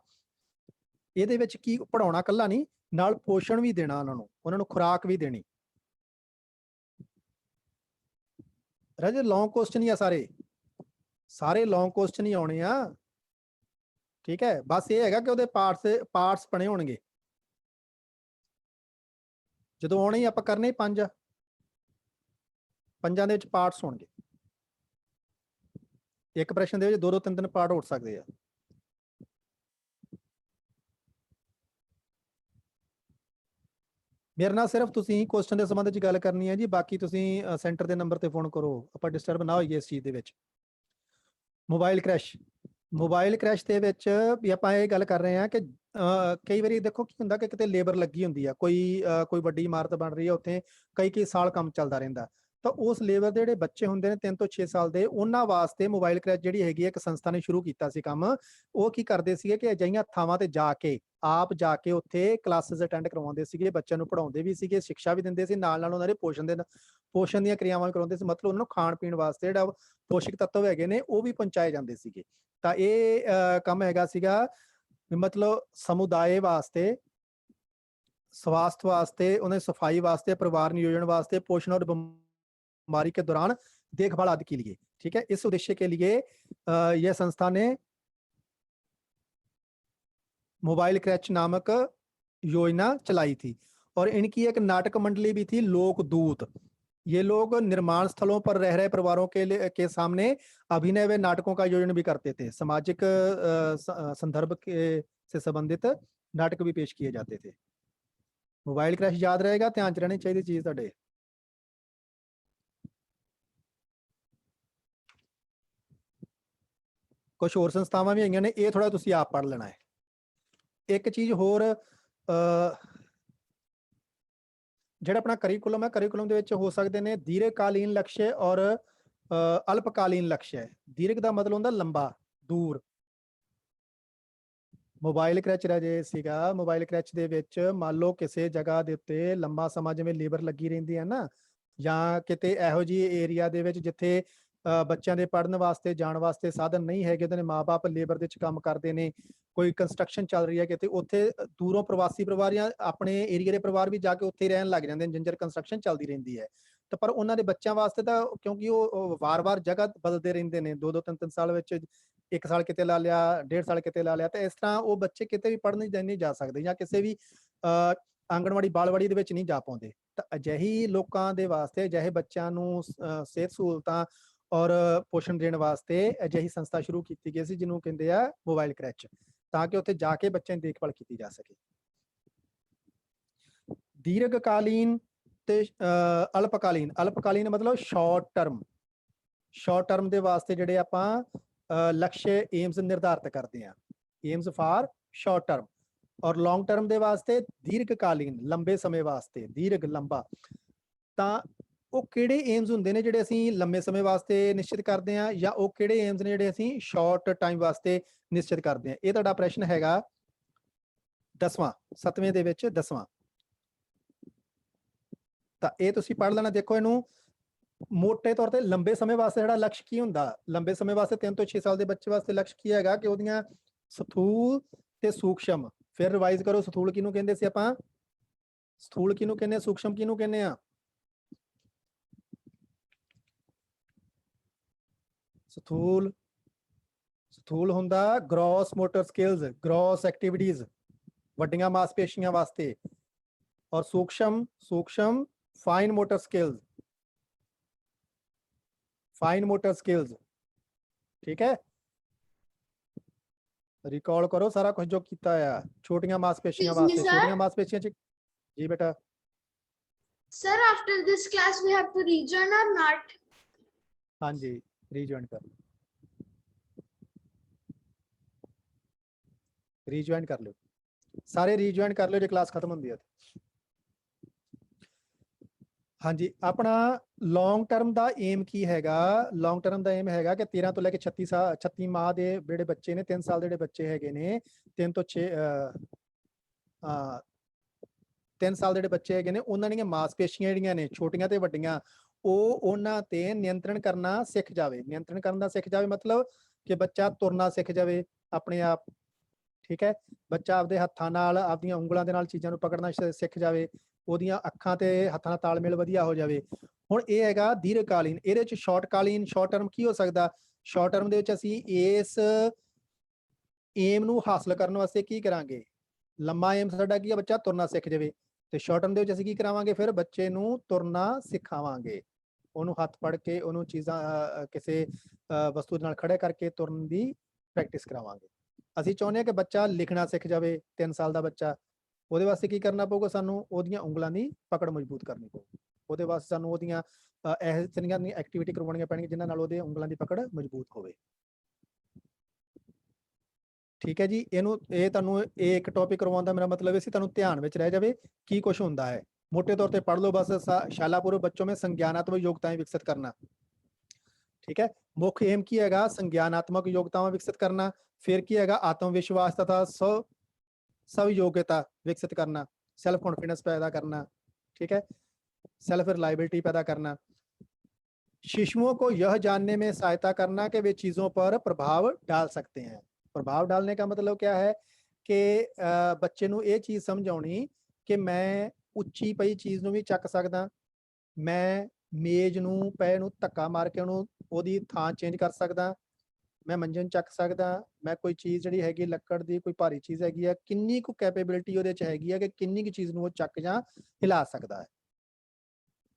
ਇਹਦੇ ਵਿੱਚ ਕੀ ਪੜ੍ਹਾਉਣਾ ਇਕੱਲਾ ਨਹੀਂ, ਨਾਲ ਪੋਸ਼ਣ ਵੀ ਦੇਣਾ, ਉਹਨਾਂ ਨੂੰ ਖੁਰਾਕ ਵੀ ਦੇਣੀ। ਰਾਜੇ ਲੌਂਗ ਕੁਐਸਚਨ ਹੀ ਆ, ਸਾਰੇ ਲੌਂਗ ਕੁਐਸਚਨ ਹੀ ਆਉਣੇ ਆ। ਠੀਕ ਹੈ, ਬਸ ਇਹ ਹੈਗਾ ਕਿ ਉਹਦੇ ਪਾਰਟਸ ਬਣੇ ਹੋਣਗੇ। ਜਦੋਂ ਆਉਣੇ ਹੀ ਆਪਾਂ ਕਰਨੇ 5 ਦੇ ਵਿੱਚ ਪਾਰਟਸ ਹੋਣਗੇ। ਇੱਕ ਪ੍ਰਸ਼ਨ ਦੇ ਵਿੱਚ 2-2 3-3 ਪਾਰਟ ਹੋ ਸਕਦੇ ਆ। ਮੇਰੇ ਨਾਲ ਸਿਰਫ ਤੁਸੀਂ ਕੁਐਸਚਨ ਦੇ ਸੰਬੰਧ ਵਿੱਚ ਗੱਲ ਕਰਨੀ ਹੈ ਜੀ, ਬਾਕੀ ਤੁਸੀਂ ਸੈਂਟਰ ਦੇ ਨੰਬਰ ਤੇ ਫੋਨ ਕਰੋ, ਆਪਾਂ ਡਿਸਟਰਬ ਨਾ ਹੋਈਏ ਇਸ ਚੀਜ਼ ਦੇ ਵਿੱਚ। ਮੋਬਾਈਲ ਕ੍ਰੈਸ਼ ਦੇ ਵਿੱਚ ਵੀ ਆਪਾਂ ਇਹ ਗੱਲ ਕਰ ਰਹੇ ਹਾਂ ਕਿ ਕਈ ਵਾਰੀ ਦੇਖੋ ਕੀ ਹੁੰਦਾ ਕਿ ਕਿਤੇ ਲੇਬਰ ਲੱਗੀ ਹੁੰਦੀ ਆ, ਕੋਈ ਵੱਡੀ ਇਮਾਰਤ ਬਣ ਰਹੀ ਹੈ, ਉੱਥੇ ਕਈ ਸਾਲ ਕੰਮ ਚੱਲਦਾ ਰਹਿੰਦਾ, ਤਾਂ ਉਸ ਲੇਬਰ ਦੇ ਜਿਹੜੇ ਬੱਚੇ ਹੁੰਦੇ ਨੇ 3 ਤੋਂ 6 ਸਾਲ ਦੇ, ਉਹਨਾਂ ਵਾਸਤੇ ਮੋਬਾਈਲ ਕ੍ਰੈਚ ਜਿਹੜੀ ਹੈਗੀ ਹੈ ਇੱਕ ਸੰਸਥਾ ਨੇ ਸ਼ੁਰੂ ਕੀਤਾ ਸੀ ਕੰਮ। ਉਹ ਕੀ ਕਰਦੇ ਸੀਗੇ ਕਿ ਅਜਿਹੀਆਂ ਥਾਵਾਂ ਤੇ ਆਪ ਜਾ ਕੇ ਉੱਥੇ ਕਲਾਸਿਸ ਅਟੈਂਡ ਕਰਵਾਉਂਦੇ ਸੀਗੇ, ਬੱਚਿਆਂ ਨੂੰ ਪੜ੍ਹਾਉਂਦੇ ਵੀ ਸੀਗੇ, ਸਿੱਖਿਆ ਵੀ ਦਿੰਦੇ ਸੀ, ਨਾਲ ਉਹਨਾਂ ਦੇ ਪੋਸ਼ਣ ਦੀਆਂ ਕਿਰਿਆਵਾਂ ਵੀ ਕਰਾਉਂਦੇ ਸੀ। ਮਤਲਬ ਉਹਨਾਂ ਨੂੰ ਖਾਣ ਪੀਣ ਵਾਸਤੇ ਜਿਹੜਾ ਪੋਸ਼ਕ ਤੱਤਵ ਹੈਗੇ ਨੇ ਉਹ ਵੀ ਪਹੁੰਚਾਏ ਜਾਂਦੇ ਸੀਗੇ। ਤਾਂ ਇਹ ਕੰਮ ਹੈਗਾ ਸੀਗਾ ਮਤਲਬ ਸਮੁਦਾਇ ਵਾਸਤੇ, स्वास्थ्य वास्ते, उन्हें सफाई वास्ते, परिवार नियोजन वास्ते, पोषण और बीमारी के दौरान देखभाल आदि के लिए। ठीक है, इस उद्देश्य के लिए यह संस्था ने मोबाइल क्रैच नामक योजना चलाई थी, और इनकी एक नाटक मंडली भी थी, लोकदूत। ये लोग निर्माण स्थलों पर रह रहे परिवारों के सामने अभिनय व नाटकों का आयोजन भी करते थे। सामाजिक संदर्भ के से संबंधित नाटक भी पेश किए जाते थे। मोबाइल क्रैश याद रहेगा, ध्यान च रहनी चाहिए चीज ਤੁਹਾਡੇ। कुछ होर संस्थावां भी ਹੈਗੀਆਂ ਨੇ, ਇਹ ਥੋੜਾ ਤੁਸੀਂ ਆਪ ਪੜ੍ਹ ਲੈਣਾ ਹੈ। ਇੱਕ ਚੀਜ਼ ਹੋਰ, ਜਿਹੜਾ ਆਪਣਾ ਕਰਿਕੂਲਮ ਹੈ, ਕਰਿਕੂਲਮ ਦੇ ਵਿੱਚ ਹੋ ਸਕਦੇ ਨੇ ਦੀਰਘਕਾਲੀਨ ਲਕਸ਼ਯ ਔਰ ਅਲਪਕਾਲੀਨ ਲਕਸ਼ਯ। ਦੀਰਘ ਦਾ ਮਤਲਬ ਹੁੰਦਾ ਲੰਬਾ, ਦੂਰ। ਮੋਬਾਈਲ ਕ੍ਰੈਚ ਜੇ ਸੀਗਾ, ਮੋਬਾਈਲ ਕ੍ਰੈਚ ਦੇ ਵਿੱਚ ਮੰਨ ਲਓ ਕਿਸੇ ਜਗ੍ਹਾ ਦੇ ਉੱਤੇ ਲੰਬਾ ਸਮਾਂ ਜਿਵੇਂ ਲੇਬਰ ਲੱਗੀ ਰਹਿੰਦੀ ਹੈ ਨਾ, ਜਾਂ ਕਿਤੇ ਇਹੋ ਜਿਹੀ ਏਰੀਆ ਦੇ ਵਿੱਚ ਜਿੱਥੇ ਬੱਚਿਆਂ ਦੇ ਪੜ੍ਹਨ ਵਾਸਤੇ ਜਾਣ ਵਾਸਤੇ ਸਾਧਨ ਨਹੀਂ ਹੈਗੇ, ਉਹਦੇ ਮਾਪੇ ਲੇਬਰ ਦੇ ਵਿੱਚ ਕੰਮ ਕਰਦੇ ਨੇ, ਕੋਈ ਕੰਸਟਰਕਸ਼ਨ ਚੱਲ ਰਹੀ ਹੈ ਕਿਤੇ, ਉੱਥੇ ਦੂਰੋਂ ਪ੍ਰਵਾਸੀ ਪਰਿਵਾਰ ਜਾਂ ਆਪਣੇ ਏਰੀਆ ਦੇ ਪਰਿਵਾਰ ਵੀ ਜਾ ਕੇ ਉੱਥੇ ਰਹਿਣ ਲੱਗ ਜਾਂਦੇ ਨੇ ਜਿੰਜਰ ਕੰਸਟਰਕਸ਼ਨ ਚੱਲਦੀ ਰਹਿੰਦੀ ਹੈ। ਤਾਂ ਪਰ ਉਹਨਾਂ ਦੇ ਬੱਚਿਆਂ ਵਾਸਤੇ ਤਾਂ ਕਿਉਂਕਿ ਉਹ ਵਾਰ-ਵਾਰ ਜਗ੍ਹਾ ਬਦਲਦੇ ਰਹਿੰਦੇ ਨੇ, 2-2 3-3 ਸਾਲ ਵਿੱਚ, 1 ਸਾਲ ਕਿਤੇ ਲਾ ਲਿਆ, 1.5 ਸਾਲ ਕਿਤੇ ਲਾ ਲਿਆ, ਤੇ ਇਸ ਤਰ੍ਹਾਂ ਉਹ ਬੱਚੇ ਕਿਤੇ ਵੀ ਪੜ੍ਹਨ ਨਹੀਂ ਜਾ ਸਕਦੇ ਜਾਂ ਕਿਸੇ ਵੀ ਆਂਗਣਵਾੜੀ ਬਾਲਵਾੜੀ ਦੇ ਵਿੱਚ ਨਹੀਂ ਜਾ ਪਾਉਂਦੇ। ਤਾਂ ਅਜਿਹੀ ਲੋਕਾਂ ਦੇ ਵਾਸਤੇ, ਅਜਿਹੇ ਬੱਚਿਆਂ ਨੂੰ ਸਿਹਤ ਸਹੂਲਤਾਂ ਔਰ ਪੋਸ਼ਣ ਦੇਣ ਵਾਸਤੇ ਅਜਿਹੀ ਸੰਸਥਾ ਸ਼ੁਰੂ ਕੀਤੀ ਗਈ ਸੀ ਜਿਹਨੂੰ ਕਹਿੰਦੇ ਆ ਮੋਬਾਈਲ ਕ੍ਰੈਚ, ਤਾਂ ਕਿ ਉੱਥੇ ਜਾ ਕੇ ਬੱਚਿਆਂ ਦੀ ਦੇਖਭਾਲ ਕੀਤੀ ਜਾ ਸਕੇ। ਦੀਰਘਕਾਲੀਨ ਤੇ ਅਲਪਕਾਲੀਨ। ਅਲਪਕਾਲੀਨ ਮਤਲਬ ਸ਼ਾਰਟ ਟਰਮ। ਸ਼ਾਰਟ ਟਰਮ ਦੇ ਵਾਸਤੇ ਜਿਹੜੇ ਆਪਾਂ ਲਕਸ਼ਯ ਏਮਸ ਨਿਰਧਾਰਿਤ ਕਰਦੇ ਆ, ਏਮਸ ਫਾਰ ਸ਼ਾਰਟ ਟਰਮ। ਔਰ ਲੌਂਗ ਟਰਮ ਦੇ ਵਾਸਤੇ ਦੀਰਘਕਾਲੀਨ, ਲੰਬੇ ਸਮੇਂ ਵਾਸਤੇ, ਦੀਰਘ ਲੰਬਾ। ਤਾਂ ਉਹ ਕਿਹੜੇ ਏਮਸ ਹੁੰਦੇ ਨੇ ਜਿਹੜੇ ਅਸੀਂ ਲੰਬੇ ਸਮੇਂ ਵਾਸਤੇ ਨਿਸ਼ਚਿਤ ਕਰਦੇ ਆ, ਜਾਂ ਉਹ ਕਿਹੜੇ ਏਮਸ ਨੇ ਜਿਹੜੇ ਅਸੀਂ ਸ਼ਾਰਟ ਟਾਈਮ ਵਾਸਤੇ ਨਿਸ਼ਚਿਤ ਕਰਦੇ ਆ? ਇਹ ਤੁਹਾਡਾ ਪ੍ਰਸ਼ਨ ਹੈਗਾ 10ਵਾਂ, 7ਵੇਂ ਦੇ ਵਿੱਚ 10ਵਾਂ। ਤਾਂ ਇਹ ਤੁਸੀਂ ਪੜ੍ਹ ਲੈਣਾ। ਦੇਖੋ ਇਹਨੂੰ ਮੋਟੇ ਤੌਰ ਤੇ ਲੰਬੇ ਸਮੇਂ ਵਾਸਤੇ ਜਿਹੜਾ ਲਕਸ਼ ਕੀ ਹੁੰਦਾ, ਲੰਬੇ ਸਮੇਂ ਵਾਸਤੇ 3 ਤੋਂ 6 ਸਾਲ ਦੇ ਬੱਚੇ ਵਾਸਤੇ ਲਕਸ਼ ਕੀ ਹੈਗਾ ਕਿ ਉਹਦੀਆਂ ਸਥੂਲ ਤੇ ਸੂਖਸ਼ਮ। ਫਿਰ ਰਿਵਾਈਜ਼ ਕਰੋ, ਸਥੂਲ ਕਿਹਨੂੰ ਕਹਿੰਦੇ ਸੀ ਆਪਾਂ? ਸਥੂਲ ਕਿਹਨੂੰ ਕਹਿੰਦੇ ਆ, ਸੂਖਸ਼ਮ ਕਿਹਨੂੰ ਕਹਿੰਦੇ ਆ? ਸਥੂਲ, ਸਥੂਲ ਹੁੰਦਾ gross motor skills, gross activities, ਵੱਡੀਆਂ ਮਾਸਪੇਸ਼ੀਆਂ ਵਾਸਤੇ। ਔਰ ਸੂਖਸ਼ਮ, ਸੂਖਸ਼ਮ fine motor skills, fine motor skills. ठीक है, रिकॉल करो सारा कुछ जो किया है। छोटियां मांसपेशियां वास्ते, छोटियां मांसपेशियां जी बेटा। Sir after this class we have to rejoin or not? हाँ जी, रीजॉइन कर लो, रीजॉइन कर लो, सारे रीजॉइन कर लो जो क्लास खत्म होंगी है। हाँ जी, अपना लॉन्ग टर्म का एम की हैगा? लॉन्ग टर्म का एम हैगा कि 13 तो लेके 36 साल, 36 माह के ਜਿਹੜੇ ਬੱਚੇ ਨੇ, 3 ਸਾਲ ਦੇ ਜਿਹੜੇ ਬੱਚੇ ਹੈਗੇ ਨੇ, 3 ਤੋਂ 6 3 ਸਾਲ ਦੇ ਜਿਹੜੇ ਬੱਚੇ ਹੈਗੇ ਨੇ, ਉਹਨਾਂ ਦੀਆਂ ਮਾਸਪੇਸ਼ੀਆਂ ਜਿਹੜੀਆਂ ਨੇ ਛੋਟੀਆਂ ਤੇ ਵੱਡੀਆਂ, ਉਹ ਉਹਨਾਂ ਤੇ ਨਿਯੰਤਰਣ ਕਰਨਾ ਸਿੱਖ ਜਾਵੇ। ਨਿਯੰਤਰਣ ਕਰਨ ਦਾ ਸਿੱਖ ਜਾਵੇ ਮਤਲਬ ਕਿ ਬੱਚਾ ਤੁਰਨਾ ਸਿੱਖ ਜਾਵੇ ਆਪਣੇ ਆਪ। ਠੀਕ ਹੈ, ਬੱਚਾ ਆਪਦੇ ਹੱਥਾਂ ਨਾਲ, ਆਪਦੀਆਂ ਉਂਗਲਾਂ ਦੇ ਨਾਲ ਚੀਜ਼ਾਂ ਨੂੰ ਪਕੜਨਾ ਸਿੱਖ ਜਾਵੇ, ਉਹਦੀਆਂ ਅੱਖਾਂ ਤੇ ਹੱਥਾਂ ਦਾ ਤਾਲਮੇਲ ਵਧੀਆ ਹੋ ਜਾਵੇ। ਹੁਣ ਇਹ ਹੈਗਾ ਦੀਰਘਕਾਲੀਨ। ਇਹਦੇ ਚ ਸ਼ਾਰਟਕਾਲੀਨ, ਸ਼ਾਰਟ ਟਰਮ ਕੀ ਹੋ ਸਕਦਾ? ਸ਼ਾਰਟ ਟਰਮ ਦੇ ਵਿੱਚ ਅਸੀਂ ਇਸ ਏਮ ਨੂੰ ਹਾਸਲ ਕਰਨ ਵਾਸਤੇ ਕੀ ਕਰਾਂਗੇ? ਲੰਮਾ ਏਮ ਸਾਡਾ ਕੀ ਹੈ? ਬੱਚਾ ਤੁਰਨਾ ਸਿੱਖ ਜਾਵੇ। ਤੇ ਸ਼ਾਰਟ ਟਰਮ ਦੇ ਵਿੱਚ ਅਸੀਂ ਕੀ ਕਰਾਵਾਂਗੇ? ਫਿਰ ਬੱਚੇ ਨੂੰ ਤੁਰਨਾ ਸਿਖਾਵਾਂਗੇ, ਉਹਨੂੰ ਹੱਥ ਫੜ ਕੇ, ਉਹਨੂੰ ਚੀਜ਼ਾਂ ਕਿਸੇ ਵਸਤੂ ਦੇ ਨਾਲ ਖੜੇ ਕਰਕੇ ਤੁਰਨ ਦੀ ਪ੍ਰੈਕਟਿਸ ਕਰਾਵਾਂਗੇ। ਅਸੀਂ ਚਾਹੁੰਦੇ ਹਾਂ ਕਿ ਬੱਚਾ ਲਿਖਣਾ ਸਿੱਖ ਜਾਵੇ, 3 ਸਾਲ ਦਾ ਬੱਚਾ। ਉਹਦੇ ਵਾਸਤੇ ਕੀ ਕਰਨਾ ਪਊਗਾ? ਸਾਨੂੰ ਉਹਦੀਆਂ ਉਂਗਲਾਂ ਦੀ ਪਕੜ ਮਜ਼ਬੂਤ ਕਰਨੀ ਪਊਗੀ। ਉਹਦੇ ਵਾਸਤੇ ਸਾਨੂੰ ਉਹਦੀਆਂ ਇਹ ਤਰੀਆਂ ਦੀਆਂ ਐਕਟੀਵਿਟੀ ਕਰਵਾਉਣੀਆਂ ਪੈਣਗੀਆਂ ਜਿਨ੍ਹਾਂ ਨਾਲ ਉਹਦੇ ਉਂਗਲਾਂ ਦੀ ਪਕੜ ਮਜ਼ਬੂਤ ਹੋਵੇ। ਠੀਕ ਹੈ ਜੀ, ਇਹਨੂੰ ਇਹ ਤੁਹਾਨੂੰ ਇਹ ਇੱਕ ਟੌਪਿਕ ਕਰਵਾਉਣ ਦਾ ਮੇਰਾ ਮਤਲਬ ਸੀ ਤੁਹਾਨੂੰ ਧਿਆਨ ਵਿੱਚ ਰਹਿ ਜਾਵੇ ਕੀ ਕੁਝ ਹੁੰਦਾ ਹੈ। मोटे तौर पे पढ़ लो बस। शालापूर्व बच्चों में संज्ञानात्मक योग्यताएं विकसित करना। ठीक है, मुख्य एम की हैगा संज्ञानात्मक योग्यताएं विकसित करना। फिर की हैगा आत्मविश्वास तथा स्व योग्यता विकसित करना, सेल्फ कॉन्फिडेंस पैदा करना। ठीक है, सेल्फ रिलायबिलिटी पैदा करना। शिशुओं को यह जानने में सहायता करना कि वे चीजों पर प्रभाव डाल सकते हैं। प्रभाव डालने का मतलब क्या है कि बच्चे ਨੂੰ ਇਹ ਚੀਜ਼ ਸਮਝਾਉਣੀ ਕਿ ਮੈਂ ਉੱਚੀ ਪਈ ਚੀਜ਼ ਨੂੰ ਵੀ ਚੱਕ ਸਕਦਾ, ਮੈਂ ਮੇਜ਼ ਨੂੰ ਪੈ ਨੂੰ ਧੱਕਾ ਮਾਰ ਕੇ ਉਹਨੂੰ ਉਹਦੀ ਥਾਂ ਚੇਂਜ ਕਰ ਸਕਦਾ, ਮੈਂ ਮੰਜੇ ਨੂੰ ਚੱਕ ਸਕਦਾ, ਮੈਂ ਕੋਈ ਚੀਜ਼ ਜਿਹੜੀ ਹੈਗੀ ਲੱਕੜ ਦੀ ਕੋਈ ਭਾਰੀ ਚੀਜ਼ ਹੈਗੀ ਆ, ਕਿੰਨੀ ਕੁ ਕੈਪੇਬਿਲਿਟੀ ਉਹਦੇ ਚ ਹੈਗੀ ਆ ਕਿ ਕਿੰਨੀ ਕੁ ਚੀਜ਼ ਨੂੰ ਉਹ ਚੱਕ ਜਾਂ ਹਿਲਾ ਸਕਦਾ ਹੈ।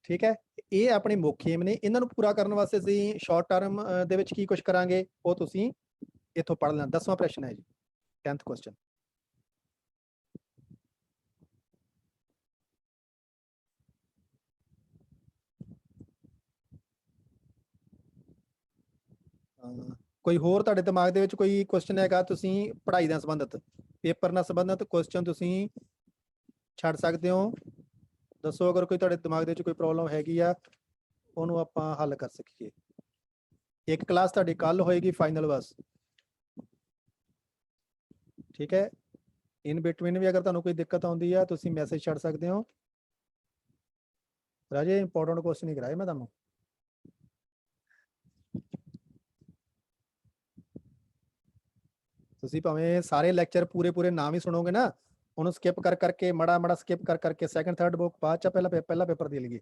ਠੀਕ ਹੈ, ਇਹ ਆਪਣੇ ਮੁੱਖ ਏਮ ਨੇ। ਇਹਨਾਂ ਨੂੰ ਪੂਰਾ ਕਰਨ ਵਾਸਤੇ ਅਸੀਂ ਸ਼ਾਰਟ ਟਰਮ ਦੇ ਵਿੱਚ ਕੀ ਕੁਝ ਕਰਾਂਗੇ ਉਹ ਤੁਸੀਂ ਇੱਥੋਂ ਪੜ੍ਹ ਲੈਣਾ। 10ਵਾਂ ਪ੍ਰਸ਼ਨ ਹੈ ਜੀ, 10th ਕੁਐਸਚਨ। ਕੋਈ ਹੋਰ ਤੁਹਾਡੇ ਦਿਮਾਗ ਦੇ ਵਿੱਚ ਕੋਈ ਕੁਐਸਚਨ ਹੈਗਾ, ਤੁਸੀਂ ਪੜ੍ਹਾਈ ਨਾਲ ਸੰਬੰਧਿਤ, ਪੇਪਰ ਨਾਲ ਸੰਬੰਧਿਤ ਕੁਐਸਚਨ ਤੁਸੀਂ ਛੱਡ ਸਕਦੇ ਹੋ। ਦੱਸੋ ਅਗਰ ਕੋਈ ਤੁਹਾਡੇ ਦਿਮਾਗ ਦੇ ਵਿੱਚ ਕੋਈ ਪ੍ਰੋਬਲਮ ਹੈਗੀ ਆ, ਉਹਨੂੰ ਆਪਾਂ ਹੱਲ ਕਰ ਸਕੀਏ। ਇੱਕ ਕਲਾਸ ਤੁਹਾਡੀ ਕੱਲ ਹੋਏਗੀ ਫਾਈਨਲ ਬਸ, ਠੀਕ ਹੈ। ਇਨ ਬਿਟਵੀਨ ਵੀ ਅਗਰ ਤੁਹਾਨੂੰ ਕੋਈ ਦਿੱਕਤ ਆਉਂਦੀ ਆ ਤੁਸੀਂ ਮੈਸੇਜ ਛੱਡ ਸਕਦੇ ਹੋ। ਰਾਜੇ ਇੰਪੋਰਟੈਂਟ ਕੁਐਸਚਨ ਹੀ ਕਰਾਏ ਮੈਂ ਤੁਹਾਨੂੰ। ਤੁਸੀਂ ਭਾਵੇਂ ਸਾਰੇ ਲੈਕਚਰ ਪੂਰੇ ਨਾ ਵੀ ਸੁਣੋਗੇ ਨਾ, ਉਹਨੂੰ ਸਕਿਪ ਕਰ ਕਰਕੇ ਮੜਾ ਸਕਿਪ ਕਰ ਕਰਕੇ ਸੈਕੰਡ ਥਰਡ ਬੁੱਕ ਬਾਅਦ ਚ ਪਹਿਲਾ ਪੇਪਰ ਦੇ ਲਈਏ।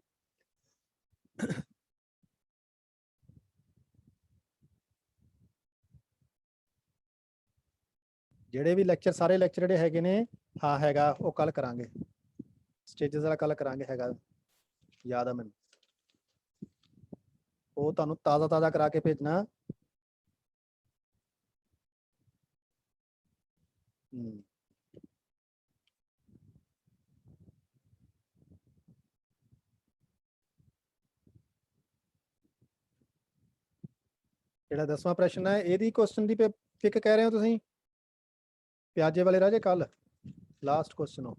ਜਿਹੜੇ ਵੀ ਲੈਕਚਰ, ਸਾਰੇ ਲੈਕਚਰ ਜਿਹੜੇ ਹੈਗੇ ਨੇ, ਹਾਂ ਹੈਗਾ ਉਹ ਕੱਲ ਕਰਾਂਗੇ। ਸਟੇਜਸ ਵਾਲਾ ਕੱਲ ਕਰਾਂਗੇ, ਹੈਗਾ ਯਾਦ ਆ ਮੈਨੂੰ। ਉਹ ਤੁਹਾਨੂੰ ਤਾਜ਼ਾ ਕਰਾ ਕੇ ਭੇਜਣਾ। ਜਿਹੜਾ 10ਵਾਂ ਪ੍ਰਸ਼ਨ ਹੈ ਇਹਦੀ ਕੁਐਸਚਨ ਦੀ ਪਿਕ ਕਹਿ ਰਹੇ ਹੋ ਤੁਸੀਂ? ਪਿਆਜੇ ਵਾਲੇ ਰਾਜੇ ਕੱਲ ਲਾਸਟ ਕੁਐਸਚਨ ਹੋ।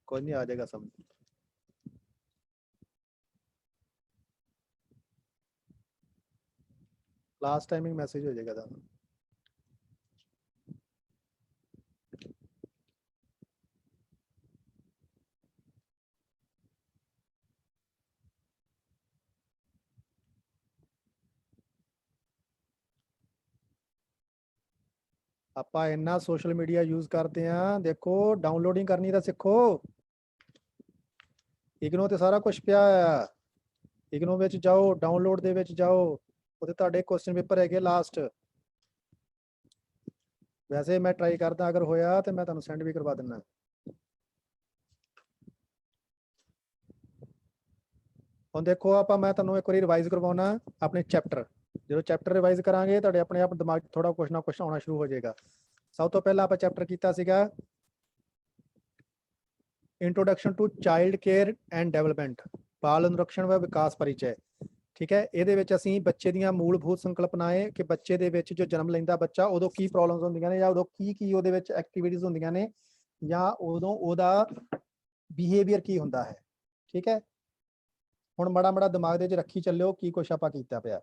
कोई नहीं, आ जाएगा समझ। लास्ट टाइमिंग मैसेज हो जाएगा था। ਆਪਾਂ ਇੰਨਾ ਸੋਸ਼ਲ ਮੀਡੀਆ ਯੂਜ਼ ਕਰਦੇ ਆ, ਦੇਖੋ ਡਾਊਨਲੋਡਿੰਗ ਕਰਨੀ ਤਾਂ ਸਿੱਖੋ। ਇਗਨੋ ਤੇ ਸਾਰਾ ਕੁਝ ਪਿਆ ਆ, ਇਗਨੋ ਵਿੱਚ ਜਾਓ, ਡਾਊਨਲੋਡ ਦੇ ਵਿੱਚ ਜਾਓ, ਉਹਦੇ ਤੁਹਾਡੇ ਕੁਐਸਚਨ ਪੇਪਰ ਹੈਗੇ ਲਾਸਟ। ਵੈਸੇ ਮੈਂ ਟਰਾਈ ਕਰਦਾ, ਅਗਰ ਹੋਇਆ ਤੇ ਮੈਂ ਤੁਹਾਨੂੰ ਸੈਂਡ ਵੀ ਕਰਵਾ ਦਿੰਦਾ। ਹੁਣ ਦੇਖੋ ਆਪਾਂ, ਮੈਂ ਤੁਹਾਨੂੰ ਇੱਕ ਵਾਰੀ ਰਿਵਾਈਜ਼ ਕਰਵਾਉਣਾ ਆਪਣੇ ਚੈਪਟਰ। ਜਦੋਂ ਚੈਪਟਰ ਰਿਵਾਈਜ਼ ਕਰਾਂਗੇ ਤੁਹਾਡੇ ਆਪਣੇ ਆਪ ਦਿਮਾਗ 'ਚ ਥੋੜਾ ਕੁਛ ਨਾ ਕੁਛ ਆਉਣਾ ਸ਼ੁਰੂ ਹੋ ਜਾਏਗਾ। ਸਭ ਤੋਂ ਪਹਿਲਾਂ ਆਪਾਂ ਚੈਪਟਰ ਕੀਤਾ ਸੀਗਾ introduction to child care and development, ਬਾਲ ਅਨੁਰਕਸ਼ਣ व ਵਿਕਾਸ परिचय। ਠੀਕ ਹੈ, ਇਹਦੇ ਵਿੱਚ ਅਸੀਂ ਬੱਚੇ ਦੀਆਂ ਮੂਲਭੂਤ ਸੰਕਲਪਨਾएं ਕਿ ਬੱਚੇ ਦੇ ਵਿੱਚ ਜੋ ਜਨਮ ਲੈਂਦਾ ਬੱਚਾ ਉਦੋਂ ਕੀ ਪ੍ਰੋਬਲਮਸ ਹੁੰਦੀਆਂ ਨੇ, ਜਾਂ ਉਦੋਂ ਕੀ ਉਹਦੇ ਵਿੱਚ ਐਕਟੀਵਿਟੀਜ਼ ਹੁੰਦੀਆਂ ਨੇ, ਜਾਂ ਉਦੋਂ ਉਹਦਾ ਬਿਹੇਵੀਅਰ ਕੀ ਹੁੰਦਾ ਹੈ। ਠੀਕ ਹੈ, ਹੁਣ ਮਾੜਾ ਦਿਮਾਗ ਦੇ ਵਿੱਚ ਰੱਖੀ ਚੱਲਿਓ ਕੀ ਕੁਛ ਆਪਾਂ ਕੀਤਾ ਪਿਆ।